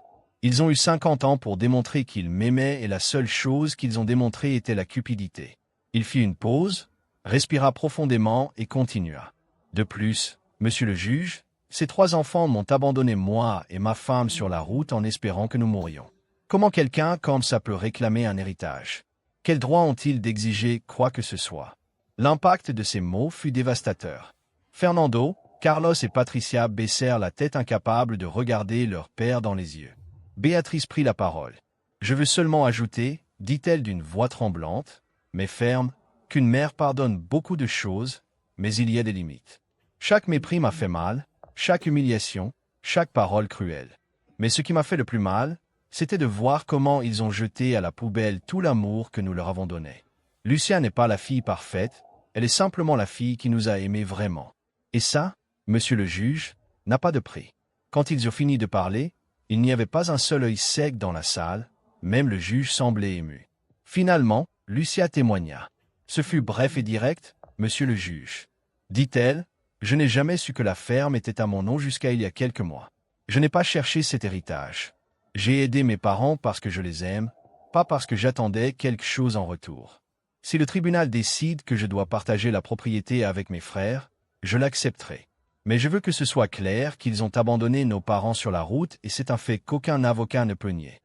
Ils ont eu 50 ans pour démontrer qu'ils m'aimaient et la seule chose qu'ils ont démontrée était la cupidité. Il fit une pause, respira profondément et continua. De plus, monsieur le juge, ces 3 enfants m'ont abandonné moi et ma femme sur la route en espérant que nous mourions. Comment quelqu'un comme ça peut réclamer un héritage? Quel droit ont-ils d'exiger quoi que ce soit? L'impact de ces mots fut dévastateur. Fernando, Carlos et Patricia baissèrent la tête incapables de regarder leur père dans les yeux. Béatrice prit la parole. « Je veux seulement ajouter, dit-elle d'une voix tremblante, mais ferme, qu'une mère pardonne beaucoup de choses, mais il y a des limites. Chaque mépris m'a fait mal, chaque humiliation, chaque parole cruelle. Mais ce qui m'a fait le plus mal, c'était de voir comment ils ont jeté à la poubelle tout l'amour que nous leur avons donné. Lucia n'est pas la fille parfaite, elle est simplement la fille qui nous a aimés vraiment. Et ça, monsieur le juge, n'a pas de prix. » Quand ils ont fini de parler, il n'y avait pas un seul œil sec dans la salle, même le juge semblait ému. Finalement, Lucia témoigna. Ce fut bref et direct, monsieur le juge. Dit-elle, je n'ai jamais su que la ferme était à mon nom jusqu'à il y a quelques mois. Je n'ai pas cherché cet héritage. J'ai aidé mes parents parce que je les aime, pas parce que j'attendais quelque chose en retour. Si le tribunal décide que je dois partager la propriété avec mes frères, je l'accepterai. Mais je veux que ce soit clair qu'ils ont abandonné nos parents sur la route et c'est un fait qu'aucun avocat ne peut nier.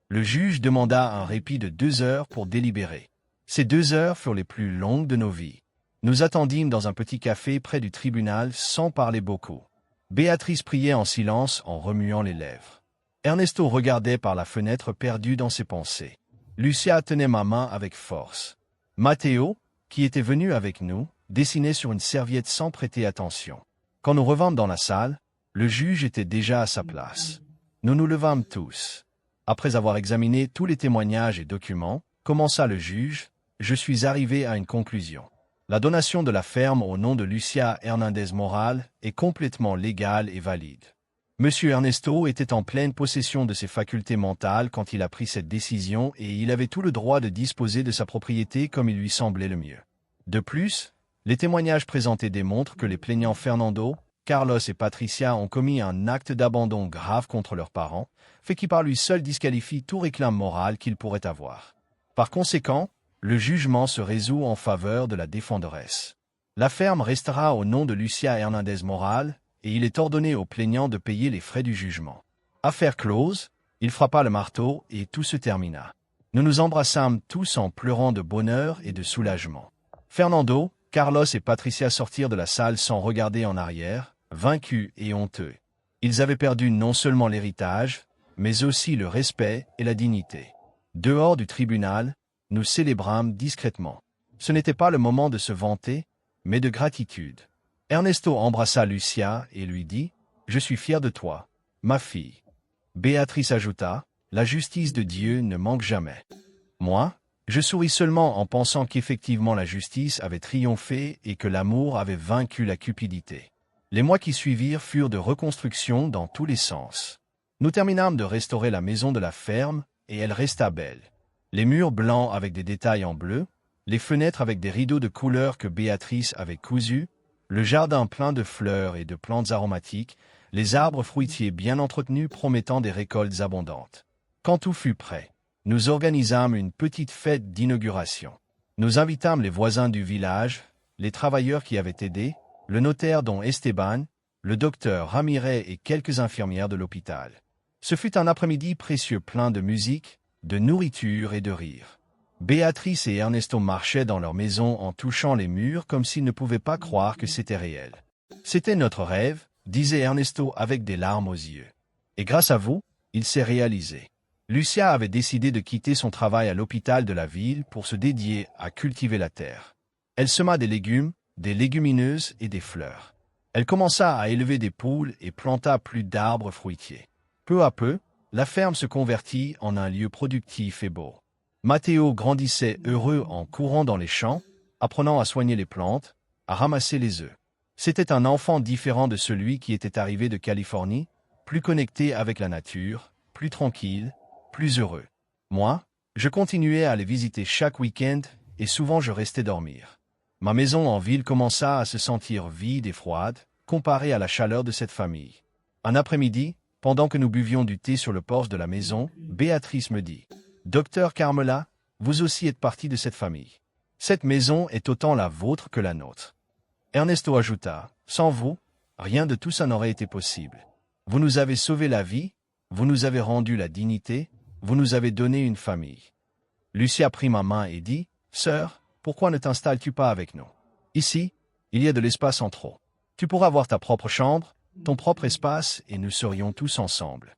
Le juge demanda un répit de 2 heures pour délibérer. Ces 2 heures furent les plus longues de nos vies. Nous attendîmes dans un petit café près du tribunal sans parler beaucoup. Béatrice priait en silence en remuant les lèvres. Ernesto regardait par la fenêtre perdu dans ses pensées. Lucia tenait ma main avec force. Matteo, qui était venu avec nous, dessinait sur une serviette sans prêter attention. Quand nous revînmes dans la salle, le juge était déjà à sa place. Nous nous levâmes tous. Après avoir examiné tous les témoignages et documents, commença le juge, je suis arrivé à une conclusion. La donation de la ferme au nom de Lucia Hernandez Moral est complètement légale et valide. Monsieur Ernesto était en pleine possession de ses facultés mentales quand il a pris cette décision et il avait tout le droit de disposer de sa propriété comme il lui semblait le mieux. De plus, les témoignages présentés démontrent que les plaignants Fernando, Carlos et Patricia ont commis un acte d'abandon grave contre leurs parents, fait qui par lui seul disqualifie tout réclame moral qu'ils pourraient avoir. Par conséquent, le jugement se résout en faveur de la défenderesse. La ferme restera au nom de Lucia Hernandez Moral, et il est ordonné aux plaignants de payer les frais du jugement. Affaire close, il frappa le marteau et tout se termina. Nous nous embrassâmes tous en pleurant de bonheur et de soulagement. Fernando, Carlos et Patricia sortirent de la salle sans regarder en arrière, vaincus et honteux. Ils avaient perdu non seulement l'héritage, mais aussi le respect et la dignité. Dehors du tribunal, nous célébrâmes discrètement. Ce n'était pas le moment de se vanter, mais de gratitude. Ernesto embrassa Lucia et lui dit « Je suis fier de toi, ma fille. » Béatrice ajouta « La justice de Dieu ne manque jamais. » Moi, je souris seulement en pensant qu'effectivement la justice avait triomphé et que l'amour avait vaincu la cupidité. Les mois qui suivirent furent de reconstruction dans tous les sens. Nous terminâmes de restaurer la maison de la ferme et elle resta belle. Les murs blancs avec des détails en bleu, les fenêtres avec des rideaux de couleur que Béatrice avait cousus, le jardin plein de fleurs et de plantes aromatiques, les arbres fruitiers bien entretenus promettant des récoltes abondantes. Quand tout fut prêt, nous organisâmes une petite fête d'inauguration. Nous invitâmes les voisins du village, les travailleurs qui avaient aidé, le notaire don Esteban, le docteur Ramirez et quelques infirmières de l'hôpital. Ce fut un après-midi précieux plein de musique, de nourriture et de rire. Béatrice et Ernesto marchaient dans leur maison en touchant les murs comme s'ils ne pouvaient pas croire que c'était réel. « C'était notre rêve », disait Ernesto avec des larmes aux yeux. « Et grâce à vous, il s'est réalisé. » Lucia avait décidé de quitter son travail à l'hôpital de la ville pour se dédier à cultiver la terre. Elle sema des légumes, des légumineuses et des fleurs. Elle commença à élever des poules et planta plus d'arbres fruitiers. Peu à peu, la ferme se convertit en un lieu productif et beau. Matteo grandissait heureux en courant dans les champs, apprenant à soigner les plantes, à ramasser les œufs. C'était un enfant différent de celui qui était arrivé de Californie, plus connecté avec la nature, plus tranquille, plus heureux. Moi, je continuais à les visiter chaque week-end et souvent je restais dormir. Ma maison en ville commença à se sentir vide et froide, comparée à la chaleur de cette famille. Un après-midi, pendant que nous buvions du thé sur le porche de la maison, Béatrice me dit « Docteur Carmela, vous aussi êtes partie de cette famille. Cette maison est autant la vôtre que la nôtre. » Ernesto ajouta « Sans vous, rien de tout ça n'aurait été possible. Vous nous avez sauvé la vie, vous nous avez rendu la dignité, vous nous avez donné une famille. » Lucia prit ma main et dit « Sœur, pourquoi ne t'installes-tu pas avec nous? Ici, il y a de l'espace en trop. Tu pourras avoir ta propre chambre, ton propre espace et nous serions tous ensemble. »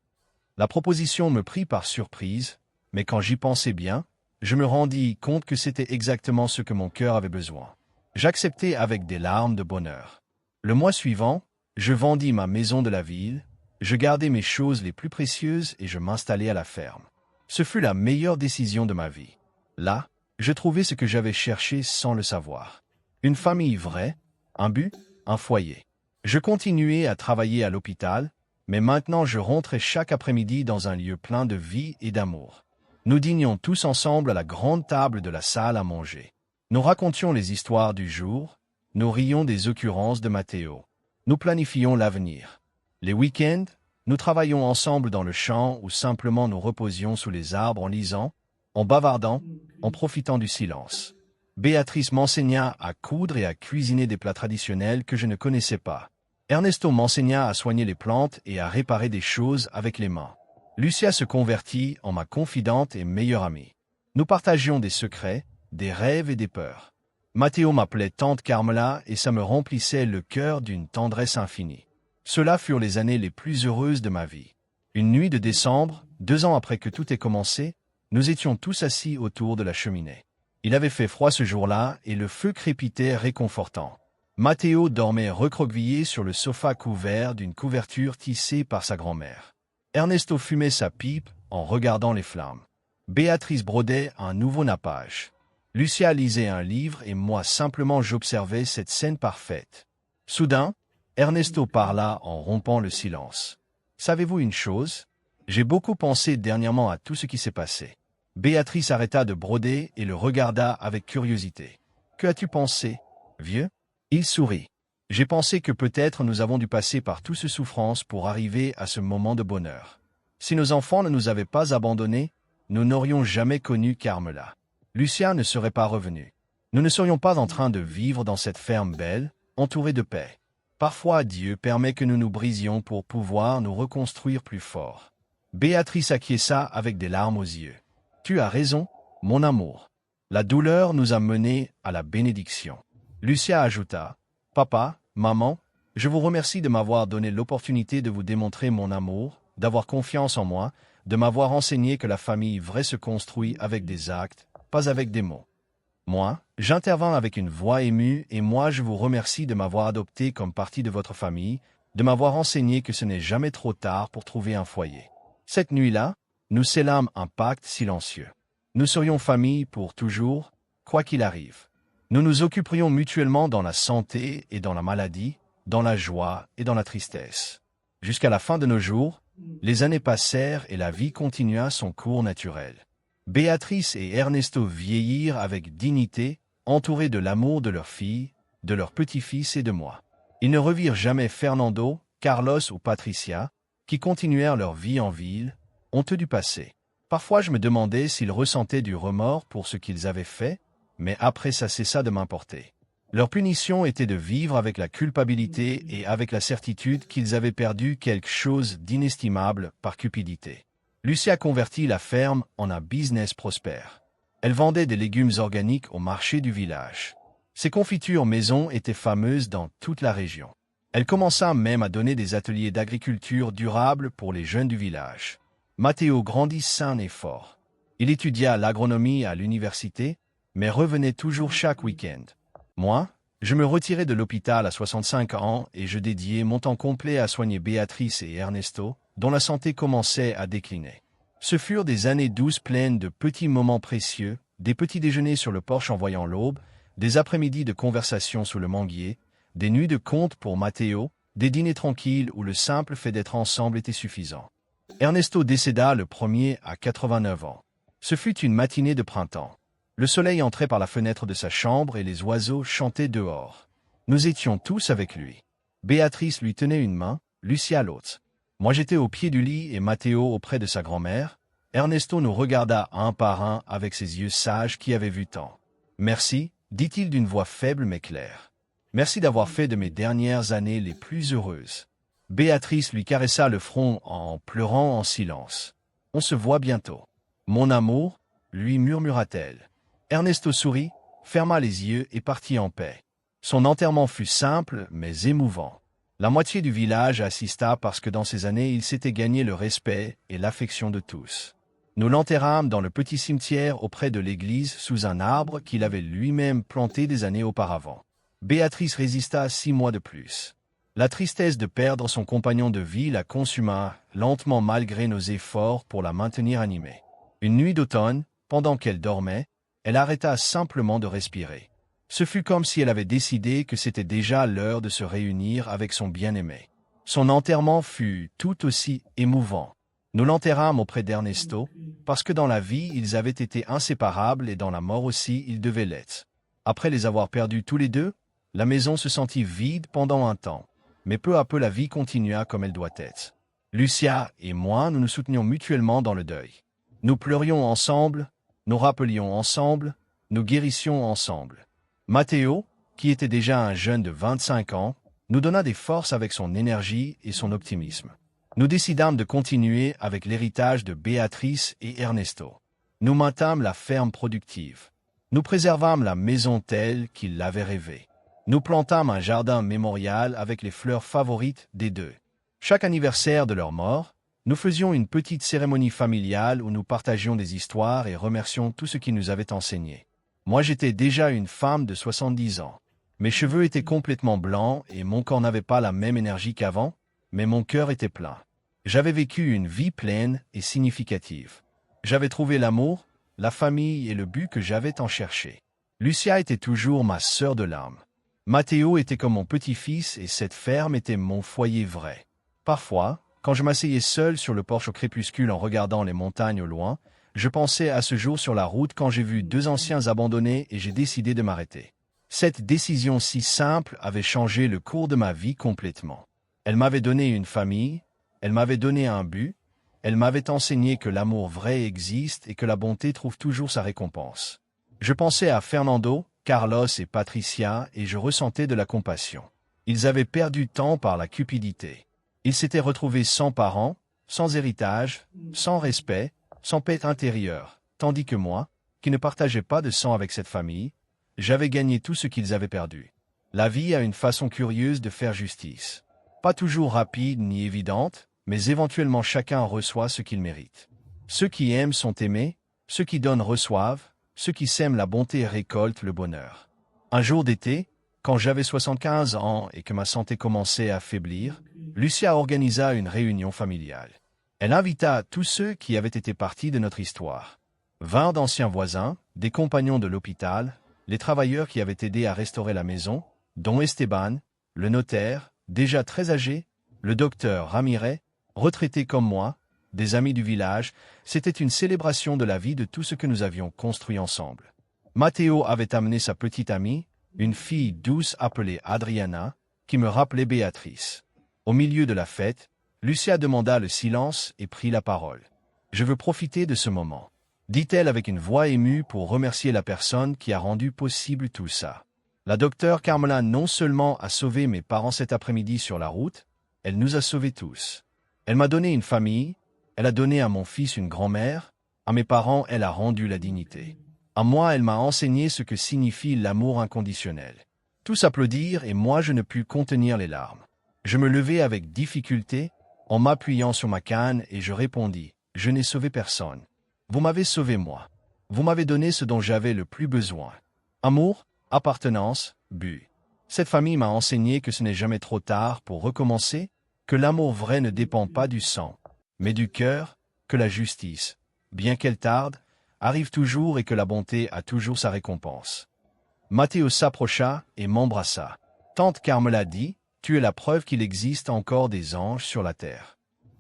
La proposition me prit par surprise, mais quand j'y pensais bien, je me rendis compte que c'était exactement ce que mon cœur avait besoin. J'acceptai avec des larmes de bonheur. Le mois suivant, je vendis ma maison de la ville, je gardai mes choses les plus précieuses et je m'installai à la ferme. Ce fut la meilleure décision de ma vie. Là, je trouvais ce que j'avais cherché sans le savoir. Une famille vraie, un but, un foyer. Je continuais à travailler à l'hôpital, mais maintenant je rentrais chaque après-midi dans un lieu plein de vie et d'amour. Nous dînions tous ensemble à la grande table de la salle à manger. Nous racontions les histoires du jour, nous rions des occurrences de Matteo. Nous planifions l'avenir. Les week-ends, nous travaillions ensemble dans le champ ou simplement nous reposions sous les arbres en lisant, en bavardant, en profitant du silence. Béatrice m'enseigna à coudre et à cuisiner des plats traditionnels que je ne connaissais pas. Ernesto m'enseigna à soigner les plantes et à réparer des choses avec les mains. Lucia se convertit en ma confidente et meilleure amie. Nous partagions des secrets, des rêves et des peurs. Matteo m'appelait tante Carmela et ça me remplissait le cœur d'une tendresse infinie. Cela furent les années les plus heureuses de ma vie. Une nuit de décembre, 2 ans après que tout ait commencé, nous étions tous assis autour de la cheminée. Il avait fait froid ce jour-là et le feu crépitait réconfortant. Matteo dormait recroquevillé sur le sofa couvert d'une couverture tissée par sa grand-mère. Ernesto fumait sa pipe en regardant les flammes. Béatrice brodait un nouveau nappage. Lucia lisait un livre et moi simplement j'observais cette scène parfaite. Soudain, Ernesto parla en rompant le silence. « Savez-vous une chose? J'ai beaucoup pensé dernièrement à tout ce qui s'est passé. » Béatrice arrêta de broder et le regarda avec curiosité. « Que as-tu pensé, vieux ?» Il sourit. « J'ai pensé que peut-être nous avons dû passer par toute cette souffrance pour arriver à ce moment de bonheur. Si nos enfants ne nous avaient pas abandonnés, nous n'aurions jamais connu Carmela. Lucia ne serait pas revenue. Nous ne serions pas en train de vivre dans cette ferme belle, entourée de paix. Parfois Dieu permet que nous nous brisions pour pouvoir nous reconstruire plus forts. » Béatrice acquiesça avec des larmes aux yeux. « Tu as raison, mon amour. La douleur nous a menés à la bénédiction. » Lucia ajouta, « Papa, maman, je vous remercie de m'avoir donné l'opportunité de vous démontrer mon amour, d'avoir confiance en moi, de m'avoir enseigné que la famille vraie se construit avec des actes, pas avec des mots. Moi, j'intervins avec une voix émue et moi je vous remercie de m'avoir adopté comme partie de votre famille, de m'avoir enseigné que ce n'est jamais trop tard pour trouver un foyer. Cette nuit-là, nous scellâmes un pacte silencieux. Nous serions famille pour toujours, quoi qu'il arrive. Nous nous occuperions mutuellement dans la santé et dans la maladie, dans la joie et dans la tristesse. Jusqu'à la fin de nos jours, les années passèrent et la vie continua son cours naturel. Béatrice et Ernesto vieillirent avec dignité, entourés de l'amour de leur fille, de leur petit-fils et de moi. Ils ne revirent jamais Fernando, Carlos ou Patricia, qui continuèrent leur vie en ville, honteux du passé. Parfois je me demandais s'ils ressentaient du remords pour ce qu'ils avaient fait, mais après ça cessa de m'importer. Leur punition était de vivre avec la culpabilité et avec la certitude qu'ils avaient perdu quelque chose d'inestimable par cupidité. Lucia convertit la ferme en un business prospère. Elle vendait des légumes organiques au marché du village. Ses confitures maison étaient fameuses dans toute la région. Elle commença même à donner des ateliers d'agriculture durable pour les jeunes du village. Matteo grandit sain et fort. Il étudia l'agronomie à l'université, mais revenait toujours chaque week-end. Moi, je me retirais de l'hôpital à 65 ans et je dédiais mon temps complet à soigner Béatrice et Ernesto, dont la santé commençait à décliner. Ce furent des années douces pleines de petits moments précieux, des petits déjeuners sur le porche en voyant l'aube, des après-midi de conversation sous le manguier, des nuits de contes pour Matteo, des dîners tranquilles où le simple fait d'être ensemble était suffisant. Ernesto décéda le premier à 89 ans. Ce fut une matinée de printemps. Le soleil entrait par la fenêtre de sa chambre et les oiseaux chantaient dehors. Nous étions tous avec lui. Béatrice lui tenait une main, Lucia l'autre. Moi j'étais au pied du lit et Matteo auprès de sa grand-mère. Ernesto nous regarda un par un avec ses yeux sages qui avaient vu tant. « Merci » dit-il d'une voix faible mais claire. « Merci d'avoir fait de mes dernières années les plus heureuses. » Béatrice lui caressa le front en pleurant en silence. « On se voit bientôt. »« Mon amour » lui murmura-t-elle. Ernesto sourit, ferma les yeux et partit en paix. Son enterrement fut simple mais émouvant. La moitié du village assista parce que dans ces années il s'était gagné le respect et l'affection de tous. Nous l'enterrâmes dans le petit cimetière auprès de l'église sous un arbre qu'il avait lui-même planté des années auparavant. Béatrice résista 6 mois de plus. La tristesse de perdre son compagnon de vie la consuma lentement malgré nos efforts pour la maintenir animée. Une nuit d'automne, pendant qu'elle dormait, elle arrêta simplement de respirer. Ce fut comme si elle avait décidé que c'était déjà l'heure de se réunir avec son bien-aimé. Son enterrement fut tout aussi émouvant. Nous l'enterrâmes auprès d'Ernesto, parce que dans la vie ils avaient été inséparables et dans la mort aussi ils devaient l'être. Après les avoir perdus tous les deux, La maison se sentit vide pendant un temps, mais peu à peu la vie continua comme elle doit être. Lucia et moi, nous nous soutenions mutuellement dans le deuil. Nous pleurions ensemble, nous rappelions ensemble, nous guérissions ensemble. Matteo, qui était déjà un jeune de 25 ans, nous donna des forces avec son énergie et son optimisme. Nous décidâmes de continuer avec l'héritage de Béatrice et Ernesto. Nous maintâmes la ferme productive. Nous préservâmes la maison telle qu'ils l'avaient rêvée. Nous plantâmes un jardin mémorial avec les fleurs favorites des deux. Chaque anniversaire de leur mort, nous faisions une petite cérémonie familiale où nous partagions des histoires et remercions tout ce qu'ils nous avaient enseigné. Moi, j'étais déjà une femme de 70 ans. Mes cheveux étaient complètement blancs et mon corps n'avait pas la même énergie qu'avant, mais mon cœur était plein. J'avais vécu une vie pleine et significative. J'avais trouvé l'amour, la famille et le but que j'avais tant cherché. Lucia était toujours ma sœur de larmes. Matteo était comme mon petit-fils et cette ferme était mon foyer vrai. Parfois, quand je m'asseyais seul sur le porche au crépuscule en regardant les montagnes au loin, je pensais à ce jour sur la route quand j'ai vu 2 anciens abandonnés et j'ai décidé de m'arrêter. Cette décision si simple avait changé le cours de ma vie complètement. Elle m'avait donné une famille, elle m'avait donné un but, elle m'avait enseigné que l'amour vrai existe et que la bonté trouve toujours sa récompense. Je pensais à Fernando, Carlos et Patricia et je ressentais de la compassion. Ils avaient perdu tant par la cupidité. Ils s'étaient retrouvés sans parents, sans héritage, sans respect, sans paix intérieure, tandis que moi, qui ne partageais pas de sang avec cette famille, j'avais gagné tout ce qu'ils avaient perdu. La vie a une façon curieuse de faire justice. Pas toujours rapide ni évidente, mais éventuellement chacun reçoit ce qu'il mérite. Ceux qui aiment sont aimés, ceux qui donnent reçoivent, ceux qui sèment la bonté récoltent le bonheur. Un jour d'été, quand j'avais 75 ans et que ma santé commençait à faiblir, Lucia organisa une réunion familiale. Elle invita tous ceux qui avaient été partis de notre histoire. 20 d'anciens voisins, des compagnons de l'hôpital, les travailleurs qui avaient aidé à restaurer la maison, dont Esteban, le notaire, déjà très âgé, le docteur Ramirez, retraité comme moi, des amis du village. C'était une célébration de la vie de tout ce que nous avions construit ensemble. Matteo avait amené sa petite amie, une fille douce appelée Adriana, qui me rappelait Béatrice. Au milieu de la fête, Lucia demanda le silence et prit la parole. « Je veux profiter de ce moment », dit-elle avec une voix émue pour remercier la personne qui a rendu possible tout ça. La docteure Carmela non seulement a sauvé mes parents cet après-midi sur la route, elle nous a sauvés tous. Elle m'a donné une famille, elle a donné à mon fils une grand-mère, à mes parents elle a rendu la dignité. À moi elle m'a enseigné ce que signifie l'amour inconditionnel. Tous applaudirent et moi je ne pus contenir les larmes. Je me levai avec difficulté, en m'appuyant sur ma canne et je répondis, « Je n'ai sauvé personne. Vous m'avez sauvé moi. Vous m'avez donné ce dont j'avais le plus besoin. Amour, appartenance, but. Cette famille m'a enseigné que ce n'est jamais trop tard pour recommencer, que l'amour vrai ne dépend pas du sang, mais du cœur, que la justice, bien qu'elle tarde, arrive toujours et que la bonté a toujours sa récompense. » Matteo s'approcha et m'embrassa. Tante Carmela dit, « Tu es la preuve qu'il existe encore des anges sur la terre. »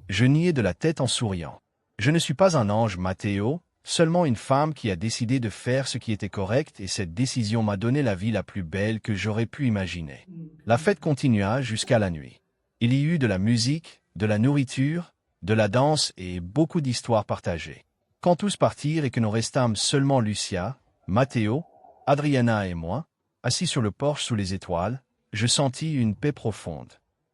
Je niai de la tête en souriant. « Je ne suis pas un ange, Matteo, seulement une femme qui a décidé de faire ce qui était correct et cette décision m'a donné la vie la plus belle que j'aurais pu imaginer. » La fête continua jusqu'à la nuit. Il y eut de la musique, de la nourriture, de la danse et beaucoup d'histoires partagées. Quand tous partirent et que nous restâmes seulement Lucia, Matteo, Adriana et moi, assis sur le porche sous les étoiles, je sentis une paix profonde.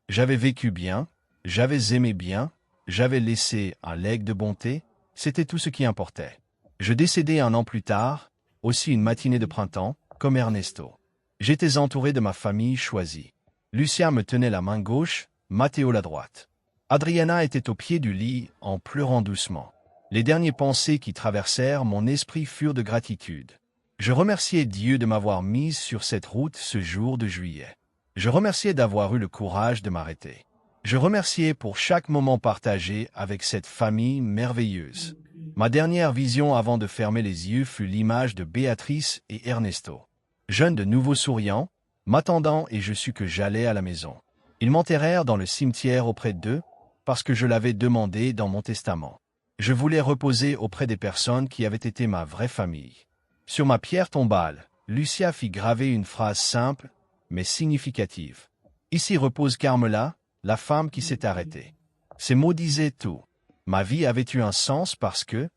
J'avais vécu bien, j'avais aimé bien, j'avais laissé un legs de bonté, c'était tout ce qui importait. Je décédai un an plus tard, aussi une matinée de printemps, comme Ernesto. J'étais entouré de ma famille choisie. Lucia me tenait la main gauche, Matteo la droite. Adriana était au pied du lit, en pleurant doucement. Les dernières pensées qui traversèrent mon esprit furent de gratitude. Je remerciais Dieu de m'avoir mise sur cette route ce jour de juillet. Je remerciais d'avoir eu le courage de m'arrêter. Je remerciais pour chaque moment partagé avec cette famille merveilleuse. Ma dernière vision avant de fermer les yeux fut l'image de Béatrice et Ernesto. Jeunes de nouveau souriants, m'attendant et je sus que j'allais à la maison. Ils m'enterrèrent dans le cimetière auprès d'eux, parce que je l'avais demandé dans mon testament. Je voulais reposer auprès des personnes qui avaient été ma vraie famille. Sur ma pierre tombale, Lucia fit graver une phrase simple, mais significative. Ici repose Carmela, la femme qui s'est arrêtée. Ces mots disaient tout. Ma vie avait eu un sens parce que,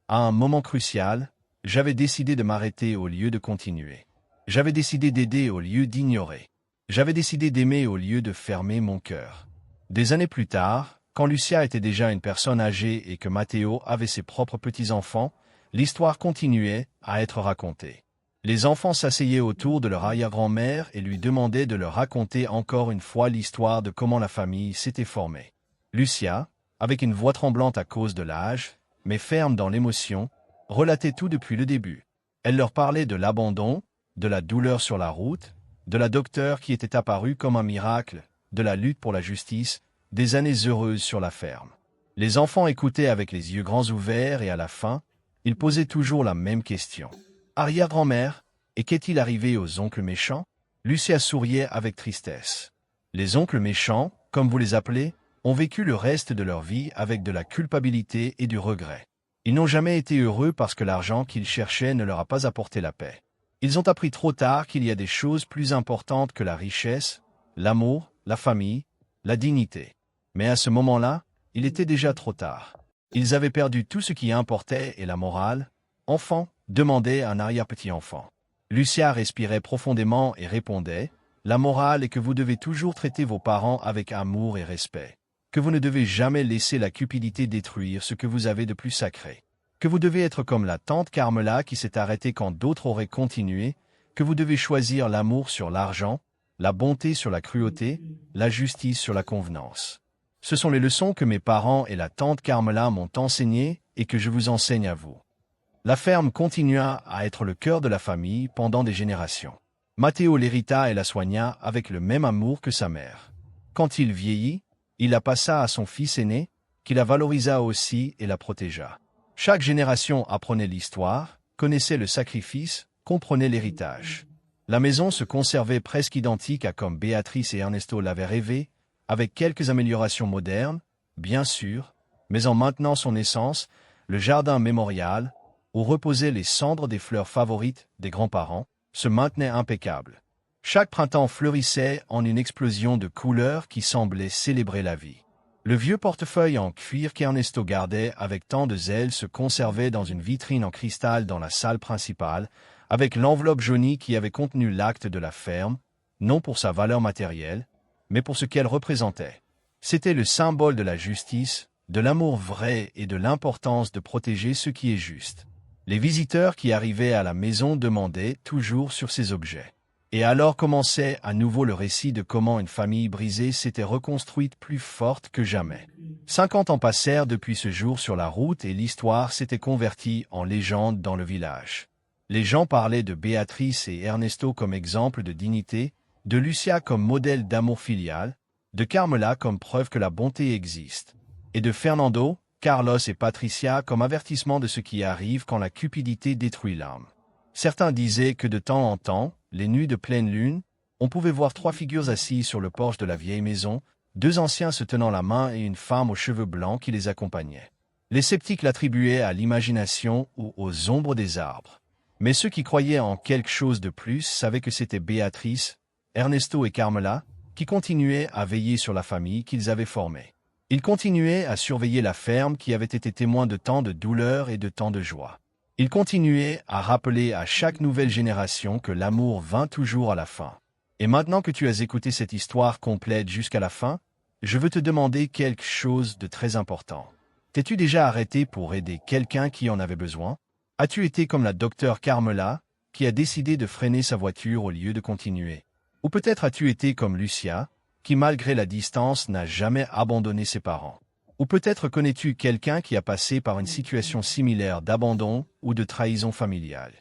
à un moment crucial, j'avais décidé de m'arrêter au lieu de continuer. J'avais décidé d'aider au lieu d'ignorer. J'avais décidé d'aimer au lieu de fermer mon cœur. Des années plus tard, quand Lucia était déjà une personne âgée et que Matteo avait ses propres petits-enfants, l'histoire continuait à être racontée. Les enfants s'asseyaient autour de leur arrière-grand-mère et lui demandaient de leur raconter encore une fois l'histoire de comment la famille s'était formée. Lucia, avec une voix tremblante à cause de l'âge, mais ferme dans l'émotion, relatait tout depuis le début. Elle leur parlait de l'abandon, de la douleur sur la route, de la docteure qui était apparue comme un miracle, de la lutte pour la justice, des années heureuses sur la ferme. Les enfants écoutaient avec les yeux grands ouverts et à la fin, ils posaient toujours la même question. Arrière-grand-mère, et qu'est-il arrivé aux oncles méchants? Lucia souriait avec tristesse. Les oncles méchants, comme vous les appelez, ont vécu le reste de leur vie avec de la culpabilité et du regret. Ils n'ont jamais été heureux parce que l'argent qu'ils cherchaient ne leur a pas apporté la paix. Ils ont appris trop tard qu'il y a des choses plus importantes que la richesse, l'amour, la famille, la dignité. Mais à ce moment-là, il était déjà trop tard. Ils avaient perdu tout ce qui importait et la morale. Enfant, demandait un arrière-petit-enfant. Lucia respirait profondément et répondait, « La morale est que vous devez toujours traiter vos parents avec amour et respect, que vous ne devez jamais laisser la cupidité détruire ce que vous avez de plus sacré, que vous devez être comme la tante Carmela qui s'est arrêtée quand d'autres auraient continué, que vous devez choisir l'amour sur l'argent, la bonté sur la cruauté, la justice sur la convenance. Ce sont les leçons que mes parents et la tante Carmela m'ont enseignées et que je vous enseigne à vous. » La ferme continua à être le cœur de la famille pendant des générations. Matteo l'hérita et la soigna avec le même amour que sa mère. Quand il vieillit, il la passa à son fils aîné, qui la valorisa aussi et la protégea. Chaque génération apprenait l'histoire, connaissait le sacrifice, comprenait l'héritage. La maison se conservait presque identique à comme Béatrice et Ernesto l'avaient rêvé, avec quelques améliorations modernes, bien sûr, mais en maintenant son essence, le jardin mémorial, où reposaient les cendres des fleurs favorites des grands-parents, se maintenait impeccable. Chaque printemps fleurissait en une explosion de couleurs qui semblait célébrer la vie. Le vieux portefeuille en cuir qu'Ernesto gardait avec tant de zèle se conservait dans une vitrine en cristal dans la salle principale, avec l'enveloppe jaunie qui avait contenu l'acte de la ferme, non pour sa valeur matérielle, mais pour ce qu'elle représentait. C'était le symbole de la justice, de l'amour vrai et de l'importance de protéger ce qui est juste. Les visiteurs qui arrivaient à la maison demandaient toujours sur ces objets. Et alors commençait à nouveau le récit de comment une famille brisée s'était reconstruite plus forte que jamais. 50 ans passèrent depuis ce jour sur la route et l'histoire s'était convertie en légende dans le village. Les gens parlaient de Béatrice et Ernesto comme exemple de dignité, de Lucia comme modèle d'amour filial, de Carmela comme preuve que la bonté existe, et de Fernando, Carlos et Patricia comme avertissement de ce qui arrive quand la cupidité détruit l'âme. Certains disaient que de temps en temps, les nuits de pleine lune, on pouvait voir 3 figures assises sur le porche de la vieille maison, 2 anciens se tenant la main et une femme aux cheveux blancs qui les accompagnait. Les sceptiques l'attribuaient à l'imagination ou aux ombres des arbres. Mais ceux qui croyaient en quelque chose de plus savaient que c'était Béatrice, Ernesto et Carmela, qui continuaient à veiller sur la famille qu'ils avaient formée. Ils continuaient à surveiller la ferme qui avait été témoin de tant de douleur et de tant de joie. Ils continuaient à rappeler à chaque nouvelle génération que l'amour vint toujours à la fin. Et maintenant que tu as écouté cette histoire complète jusqu'à la fin, je veux te demander quelque chose de très important. T'es-tu déjà arrêté pour aider quelqu'un qui en avait besoin? As-tu été comme la docteure Carmela, qui a décidé de freiner sa voiture au lieu de continuer? Ou peut-être as-tu été comme Lucia, qui malgré la distance n'a jamais abandonné ses parents. Ou peut-être connais-tu quelqu'un qui a passé par une situation similaire d'abandon ou de trahison familiale.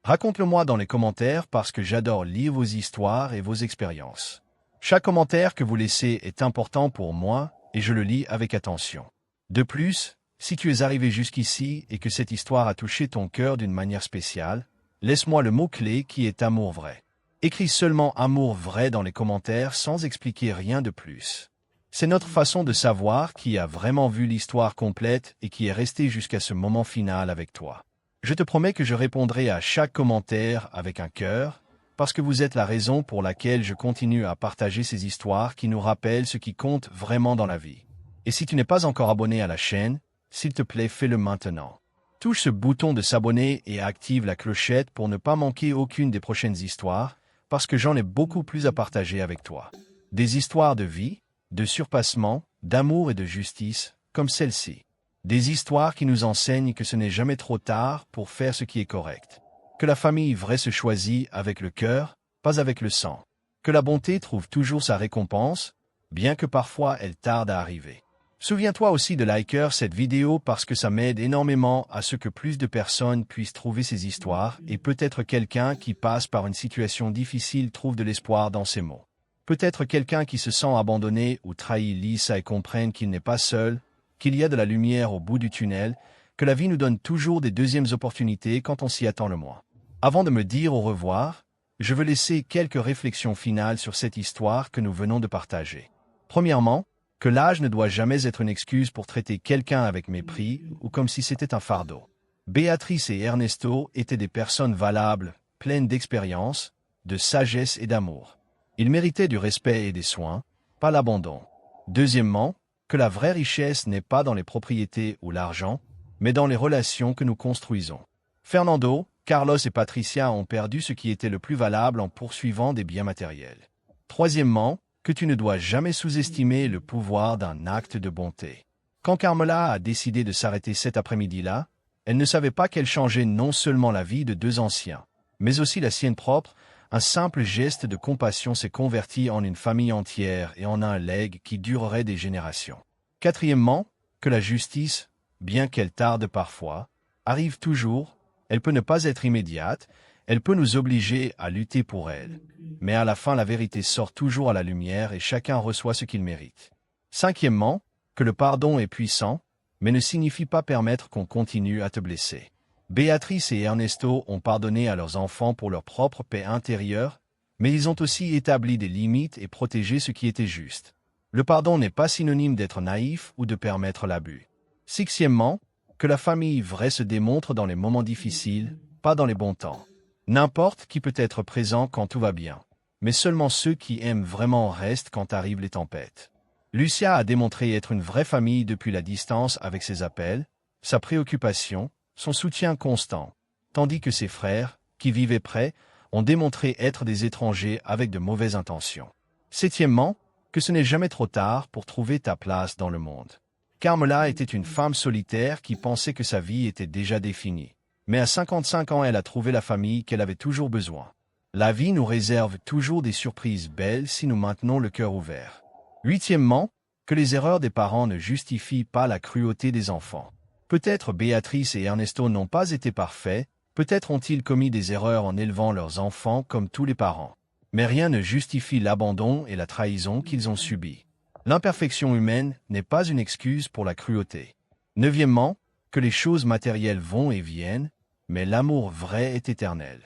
Raconte-le-moi dans les commentaires parce que j'adore lire vos histoires et vos expériences. Chaque commentaire que vous laissez est important pour moi et je le lis avec attention. De plus, si tu es arrivé jusqu'ici et que cette histoire a touché ton cœur d'une manière spéciale, laisse-moi le mot-clé qui est amour vrai. Écris seulement amour vrai dans les commentaires sans expliquer rien de plus. C'est notre façon de savoir qui a vraiment vu l'histoire complète et qui est resté jusqu'à ce moment final avec toi. Je te promets que je répondrai à chaque commentaire avec un cœur, parce que vous êtes la raison pour laquelle je continue à partager ces histoires qui nous rappellent ce qui compte vraiment dans la vie. Et si tu n'es pas encore abonné à la chaîne, s'il te plaît, fais-le maintenant. Touche ce bouton de s'abonner et active la clochette pour ne pas manquer aucune des prochaines histoires, parce que j'en ai beaucoup plus à partager avec toi. Des histoires de vie, de surpassement, d'amour et de justice, comme celle-ci. Des histoires qui nous enseignent que ce n'est jamais trop tard pour faire ce qui est correct. Que la famille vraie se choisit avec le cœur, pas avec le sang. Que la bonté trouve toujours sa récompense, bien que parfois elle tarde à arriver. Souviens-toi aussi de liker cette vidéo parce que ça m'aide énormément à ce que plus de personnes puissent trouver ces histoires et peut-être quelqu'un qui passe par une situation difficile trouve de l'espoir dans ces mots. Peut-être quelqu'un qui se sent abandonné ou trahi lit ça et comprenne qu'il n'est pas seul, qu'il y a de la lumière au bout du tunnel, que la vie nous donne toujours des deuxièmes opportunités quand on s'y attend le moins. Avant de me dire au revoir, je veux laisser quelques réflexions finales sur cette histoire que nous venons de partager. Premièrement, que l'âge ne doit jamais être une excuse pour traiter quelqu'un avec mépris ou comme si c'était un fardeau. Béatrice et Ernesto étaient des personnes valables, pleines d'expérience, de sagesse et d'amour. Ils méritaient du respect et des soins, pas l'abandon. Deuxièmement, que la vraie richesse n'est pas dans les propriétés ou l'argent, mais dans les relations que nous construisons. Fernando, Carlos et Patricia ont perdu ce qui était le plus valable en poursuivant des biens matériels. Troisièmement, que tu ne dois jamais sous-estimer le pouvoir d'un acte de bonté. Quand Carmela a décidé de s'arrêter cet après-midi-là, elle ne savait pas qu'elle changeait non seulement la vie de deux anciens, mais aussi la sienne propre. Un simple geste de compassion s'est converti en une famille entière et en un legs qui durerait des générations. Quatrièmement, que la justice, bien qu'elle tarde parfois, arrive toujours. Elle peut ne pas être immédiate, elle peut nous obliger à lutter pour elle. Mais à la fin, la vérité sort toujours à la lumière et chacun reçoit ce qu'il mérite. Cinquièmement, que le pardon est puissant, mais ne signifie pas permettre qu'on continue à te blesser. Béatrice et Ernesto ont pardonné à leurs enfants pour leur propre paix intérieure, mais ils ont aussi établi des limites et protégé ce qui était juste. Le pardon n'est pas synonyme d'être naïf ou de permettre l'abus. Sixièmement, que la famille vraie se démontre dans les moments difficiles, pas dans les bons temps. N'importe qui peut être présent quand tout va bien, mais seulement ceux qui aiment vraiment restent quand arrivent les tempêtes. Lucia a démontré être une vraie famille depuis la distance avec ses appels, sa préoccupation, son soutien constant, tandis que ses frères, qui vivaient près, ont démontré être des étrangers avec de mauvaises intentions. Septièmement, que ce n'est jamais trop tard pour trouver ta place dans le monde. Carmela était une femme solitaire qui pensait que sa vie était déjà définie. Mais à 55 ans, elle a trouvé la famille qu'elle avait toujours besoin. La vie nous réserve toujours des surprises belles si nous maintenons le cœur ouvert. Huitièmement, que les erreurs des parents ne justifient pas la cruauté des enfants. Peut-être Béatrice et Ernesto n'ont pas été parfaits, peut-être ont-ils commis des erreurs en élevant leurs enfants comme tous les parents. Mais rien ne justifie l'abandon et la trahison qu'ils ont subis. L'imperfection humaine n'est pas une excuse pour la cruauté. Neuvièmement, que les choses matérielles vont et viennent, mais l'amour vrai est éternel.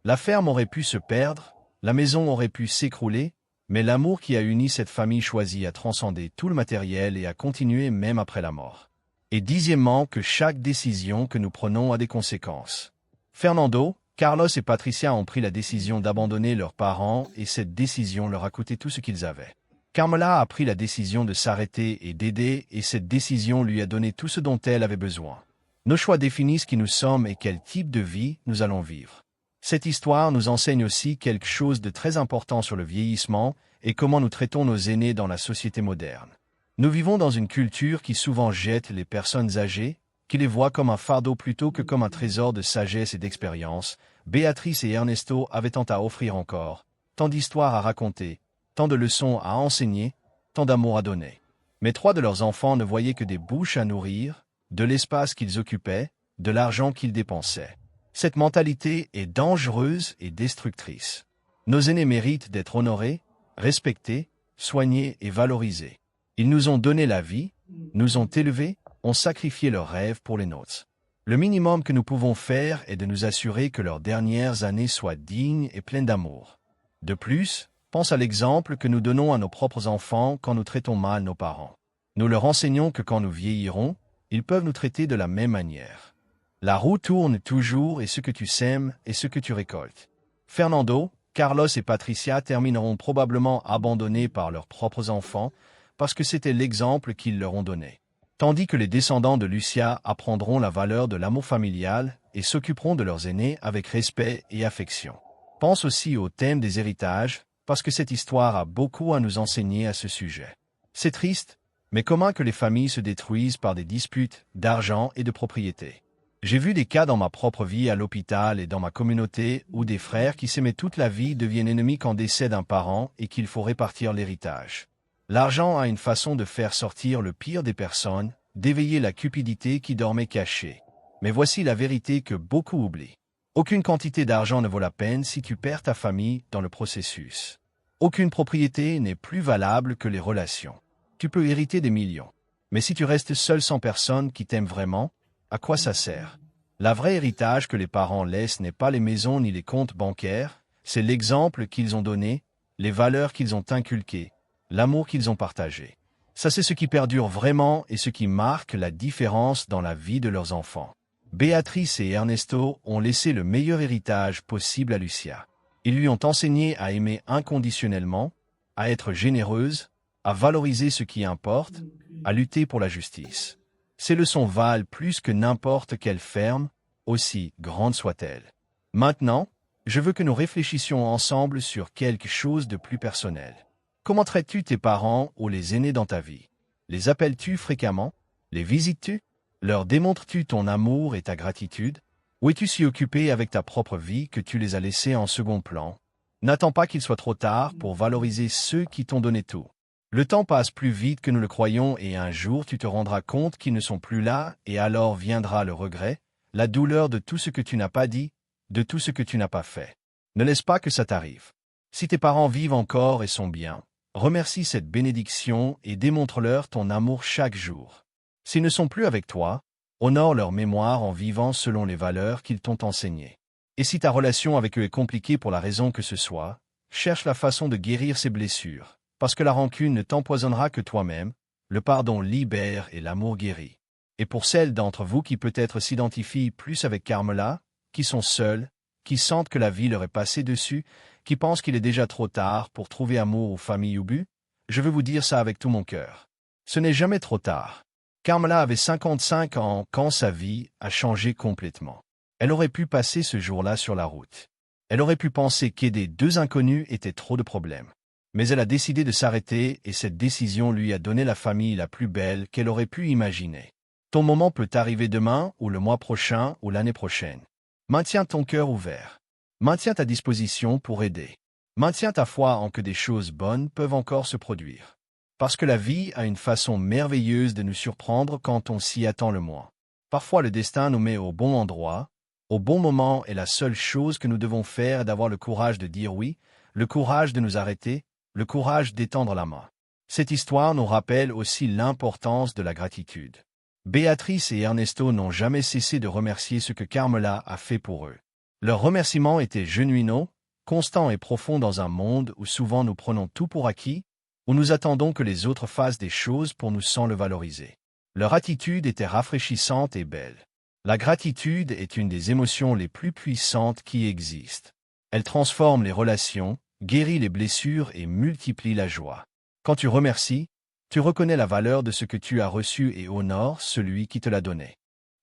La ferme aurait pu se perdre, la maison aurait pu s'écrouler, mais l'amour qui a uni cette famille choisit à transcender tout le matériel et à continuer même après la mort. Et dixièmement, que chaque décision que nous prenons a des conséquences. Fernando, Carlos et Patricia ont pris la décision d'abandonner leurs parents et cette décision leur a coûté tout ce qu'ils avaient. Carmela a pris la décision de s'arrêter et d'aider et cette décision lui a donné tout ce dont elle avait besoin. Nos choix définissent qui nous sommes et quel type de vie nous allons vivre. Cette histoire nous enseigne aussi quelque chose de très important sur le vieillissement et comment nous traitons nos aînés dans la société moderne. Nous vivons dans une culture qui souvent jette les personnes âgées, qui les voit comme un fardeau plutôt que comme un trésor de sagesse et d'expérience. Béatrice et Ernesto avaient tant à offrir encore, tant d'histoires à raconter, tant de leçons à enseigner, tant d'amour à donner. Mais 3 de leurs enfants ne voyaient que des bouches à nourrir, de l'espace qu'ils occupaient, de l'argent qu'ils dépensaient. Cette mentalité est dangereuse et destructrice. Nos aînés méritent d'être honorés, respectés, soignés et valorisés. Ils nous ont donné la vie, nous ont élevés, ont sacrifié leurs rêves pour les nôtres. Le minimum que nous pouvons faire est de nous assurer que leurs dernières années soient dignes et pleines d'amour. De plus, pense à l'exemple que nous donnons à nos propres enfants quand nous traitons mal nos parents. Nous leur enseignons que quand nous vieillirons, ils peuvent nous traiter de la même manière. La roue tourne toujours et ce que tu sèmes est ce que tu récoltes. Fernando, Carlos et Patricia termineront probablement abandonnés par leurs propres enfants parce que c'était l'exemple qu'ils leur ont donné. Tandis que les descendants de Lucia apprendront la valeur de l'amour familial et s'occuperont de leurs aînés avec respect et affection. Pense aussi au thème des héritages, parce que cette histoire a beaucoup à nous enseigner à ce sujet. C'est triste, mais comment que les familles se détruisent par des disputes d'argent et de propriété. J'ai vu des cas dans ma propre vie à l'hôpital et dans ma communauté où des frères qui s'aimaient toute la vie deviennent ennemis quand décède un parent et qu'il faut répartir l'héritage. L'argent a une façon de faire sortir le pire des personnes, d'éveiller la cupidité qui dormait cachée. Mais voici la vérité que beaucoup oublient. Aucune quantité d'argent ne vaut la peine si tu perds ta famille dans le processus. Aucune propriété n'est plus valable que les relations. Tu peux hériter des millions. Mais si tu restes seul sans personne qui t'aime vraiment, à quoi ça sert? La vraie héritage que les parents laissent n'est pas les maisons ni les comptes bancaires, c'est l'exemple qu'ils ont donné, les valeurs qu'ils ont inculquées, l'amour qu'ils ont partagé. Ça c'est ce qui perdure vraiment et ce qui marque la différence dans la vie de leurs enfants. Béatrice et Ernesto ont laissé le meilleur héritage possible à Lucia. Ils lui ont enseigné à aimer inconditionnellement, à être généreuse, à valoriser ce qui importe, à lutter pour la justice. Ces leçons valent plus que n'importe quelle ferme, aussi grande soit-elle. Maintenant, je veux que nous réfléchissions ensemble sur quelque chose de plus personnel. Comment traites-tu tes parents ou les aînés dans ta vie? Les appelles-tu fréquemment? Les visites-tu? Leur démontres-tu ton amour et ta gratitude? Ou es-tu si occupé avec ta propre vie que tu les as laissés en second plan? N'attends pas qu'il soit trop tard pour valoriser ceux qui t'ont donné tout. Le temps passe plus vite que nous le croyons et un jour tu te rendras compte qu'ils ne sont plus là et alors viendra le regret, la douleur de tout ce que tu n'as pas dit, de tout ce que tu n'as pas fait. Ne laisse pas que ça t'arrive. Si tes parents vivent encore et sont bien, remercie cette bénédiction et démontre-leur ton amour chaque jour. S'ils ne sont plus avec toi, honore leur mémoire en vivant selon les valeurs qu'ils t'ont enseignées. Et si ta relation avec eux est compliquée pour la raison que ce soit, cherche la façon de guérir ces blessures. Parce que la rancune ne t'empoisonnera que toi-même, le pardon libère et l'amour guérit. Et pour celles d'entre vous qui peut-être s'identifient plus avec Carmela, qui sont seules, qui sentent que la vie leur est passée dessus, qui pensent qu'il est déjà trop tard pour trouver amour ou famille ou but, je veux vous dire ça avec tout mon cœur. Ce n'est jamais trop tard. Carmela avait 55 ans quand sa vie a changé complètement. Elle aurait pu passer ce jour-là sur la route. Elle aurait pu penser qu'aider deux inconnus était trop de problèmes. Mais elle a décidé de s'arrêter et cette décision lui a donné la famille la plus belle qu'elle aurait pu imaginer. Ton moment peut arriver demain ou le mois prochain ou l'année prochaine. Maintiens ton cœur ouvert. Maintiens ta disposition pour aider. Maintiens ta foi en que des choses bonnes peuvent encore se produire. Parce que la vie a une façon merveilleuse de nous surprendre quand on s'y attend le moins. Parfois le destin nous met au bon endroit, au bon moment et la seule chose que nous devons faire est d'avoir le courage de dire oui, le courage de nous arrêter, le courage d'étendre la main. Cette histoire nous rappelle aussi l'importance de la gratitude. Béatrice et Ernesto n'ont jamais cessé de remercier ce que Carmela a fait pour eux. Leurs remerciements étaient genuinaux, constants et profonds dans un monde où souvent nous prenons tout pour acquis, où nous attendons que les autres fassent des choses pour nous sans le valoriser. Leur attitude était rafraîchissante et belle. La gratitude est une des émotions les plus puissantes qui existent. Elle transforme les relations, guérit les blessures et multiplie la joie. Quand tu remercies, tu reconnais la valeur de ce que tu as reçu et honores celui qui te l'a donné.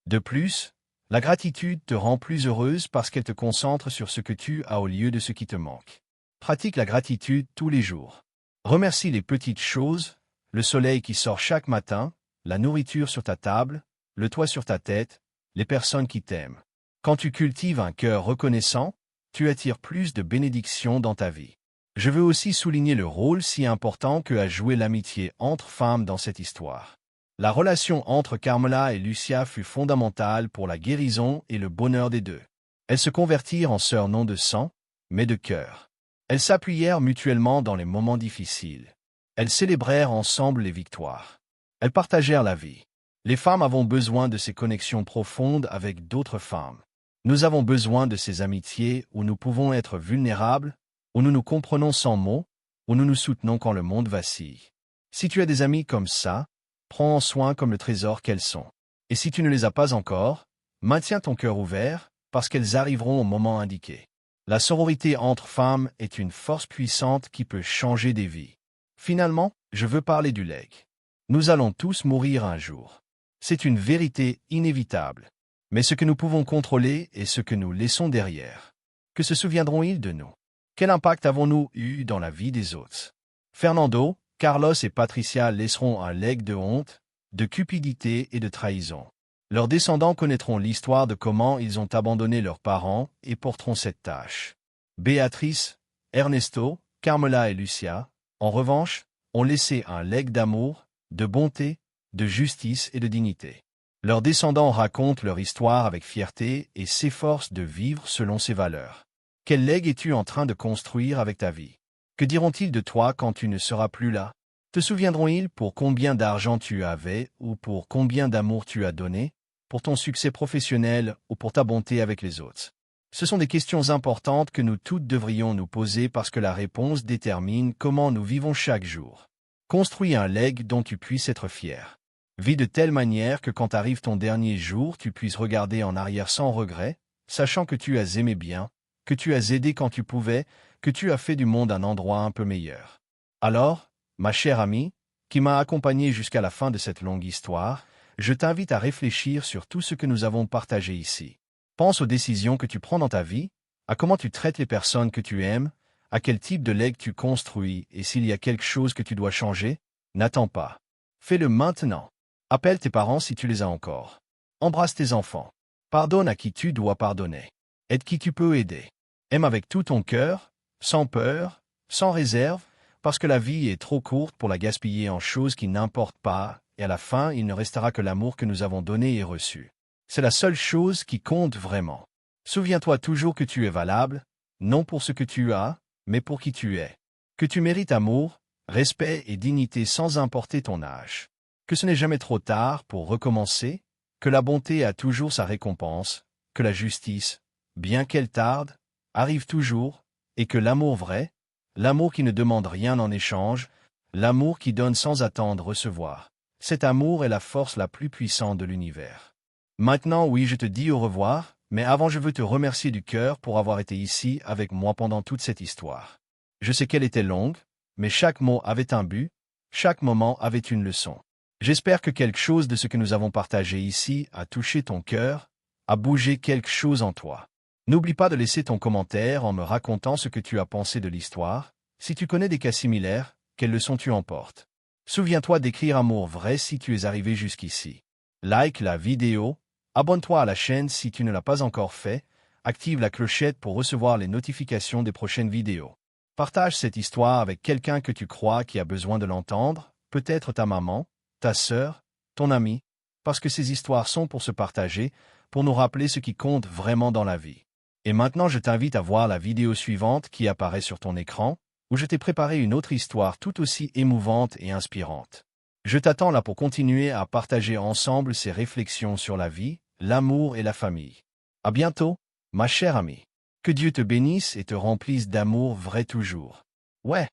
De plus, la gratitude te rend plus heureuse parce qu'elle te concentre sur ce que tu as au lieu de ce qui te manque. Pratique la gratitude tous les jours. Remercie les petites choses, le soleil qui sort chaque matin, la nourriture sur ta table, le toit sur ta tête, les personnes qui t'aiment. Quand tu cultives un cœur reconnaissant, tu attires plus de bénédictions dans ta vie. Je veux aussi souligner le rôle si important que a joué l'amitié entre femmes dans cette histoire. La relation entre Carmela et Lucia fut fondamentale pour la guérison et le bonheur des deux. Elles se convertirent en sœurs non de sang, mais de cœur. Elles s'appuyèrent mutuellement dans les moments difficiles. Elles célébrèrent ensemble les victoires. Elles partagèrent la vie. Les femmes avons besoin de ces connexions profondes avec d'autres femmes. Nous avons besoin de ces amitiés où nous pouvons être vulnérables, où nous nous comprenons sans mots, où nous nous soutenons quand le monde vacille. Si tu as des amis comme ça, prends en soin comme le trésor qu'elles sont. Et si tu ne les as pas encore, maintiens ton cœur ouvert, parce qu'elles arriveront au moment indiqué. La sororité entre femmes est une force puissante qui peut changer des vies. Finalement, je veux parler du legs. Nous allons tous mourir un jour. C'est une vérité inévitable. Mais ce que nous pouvons contrôler est ce que nous laissons derrière. Que se souviendront-ils de nous? Quel impact avons-nous eu dans la vie des autres? Fernando, Carlos et Patricia laisseront un legs de honte, de cupidité et de trahison. Leurs descendants connaîtront l'histoire de comment ils ont abandonné leurs parents et porteront cette tâche. Béatrice, Ernesto, Carmela et Lucia, en revanche, ont laissé un legs d'amour, de bonté, de justice et de dignité. Leurs descendants racontent leur histoire avec fierté et s'efforcent de vivre selon ces valeurs. Quel legs es-tu en train de construire avec ta vie? Que diront-ils de toi quand tu ne seras plus là? Te souviendront-ils pour combien d'argent tu avais ou pour combien d'amour tu as donné, pour ton succès professionnel ou pour ta bonté avec les autres? Ce sont des questions importantes que nous toutes devrions nous poser parce que la réponse détermine comment nous vivons chaque jour. Construis un legs dont tu puisses être fier. Vis de telle manière que quand arrive ton dernier jour, tu puisses regarder en arrière sans regret, sachant que tu as aimé bien, que tu as aidé quand tu pouvais, que tu as fait du monde un endroit un peu meilleur. Alors, ma chère amie, qui m'a accompagné jusqu'à la fin de cette longue histoire, je t'invite à réfléchir sur tout ce que nous avons partagé ici. Pense aux décisions que tu prends dans ta vie, à comment tu traites les personnes que tu aimes, à quel type de legs tu construis et s'il y a quelque chose que tu dois changer, n'attends pas. Fais-le maintenant. Appelle tes parents si tu les as encore. Embrasse tes enfants. Pardonne à qui tu dois pardonner. Aide qui tu peux aider. Aime avec tout ton cœur, sans peur, sans réserve, parce que la vie est trop courte pour la gaspiller en choses qui n'importent pas, et à la fin, il ne restera que l'amour que nous avons donné et reçu. C'est la seule chose qui compte vraiment. Souviens-toi toujours que tu es valable, non pour ce que tu as, mais pour qui tu es. Que tu mérites amour, respect et dignité sans importer ton âge. Que ce n'est jamais trop tard pour recommencer, que la bonté a toujours sa récompense, que la justice, bien qu'elle tarde, arrive toujours, et que l'amour vrai, l'amour qui ne demande rien en échange, l'amour qui donne sans attendre recevoir, cet amour est la force la plus puissante de l'univers. Maintenant, oui, je te dis au revoir, mais avant je veux te remercier du cœur pour avoir été ici avec moi pendant toute cette histoire. Je sais qu'elle était longue, mais chaque mot avait un but, chaque moment avait une leçon. J'espère que quelque chose de ce que nous avons partagé ici a touché ton cœur, a bougé quelque chose en toi. N'oublie pas de laisser ton commentaire en me racontant ce que tu as pensé de l'histoire. Si tu connais des cas similaires, quelles leçons tu emportes? Souviens-toi d'écrire amour vrai si tu es arrivé jusqu'ici. Like la vidéo, abonne-toi à la chaîne si tu ne l'as pas encore fait, active la clochette pour recevoir les notifications des prochaines vidéos. Partage cette histoire avec quelqu'un que tu crois qui a besoin de l'entendre, peut-être ta maman, ta sœur, ton ami, parce que ces histoires sont pour se partager, pour nous rappeler ce qui compte vraiment dans la vie. Et maintenant je t'invite à voir la vidéo suivante qui apparaît sur ton écran, où je t'ai préparé une autre histoire tout aussi émouvante et inspirante. Je t'attends là pour continuer à partager ensemble ces réflexions sur la vie, l'amour et la famille. À bientôt, ma chère amie. Que Dieu te bénisse et te remplisse d'amour vrai toujours. Ouais.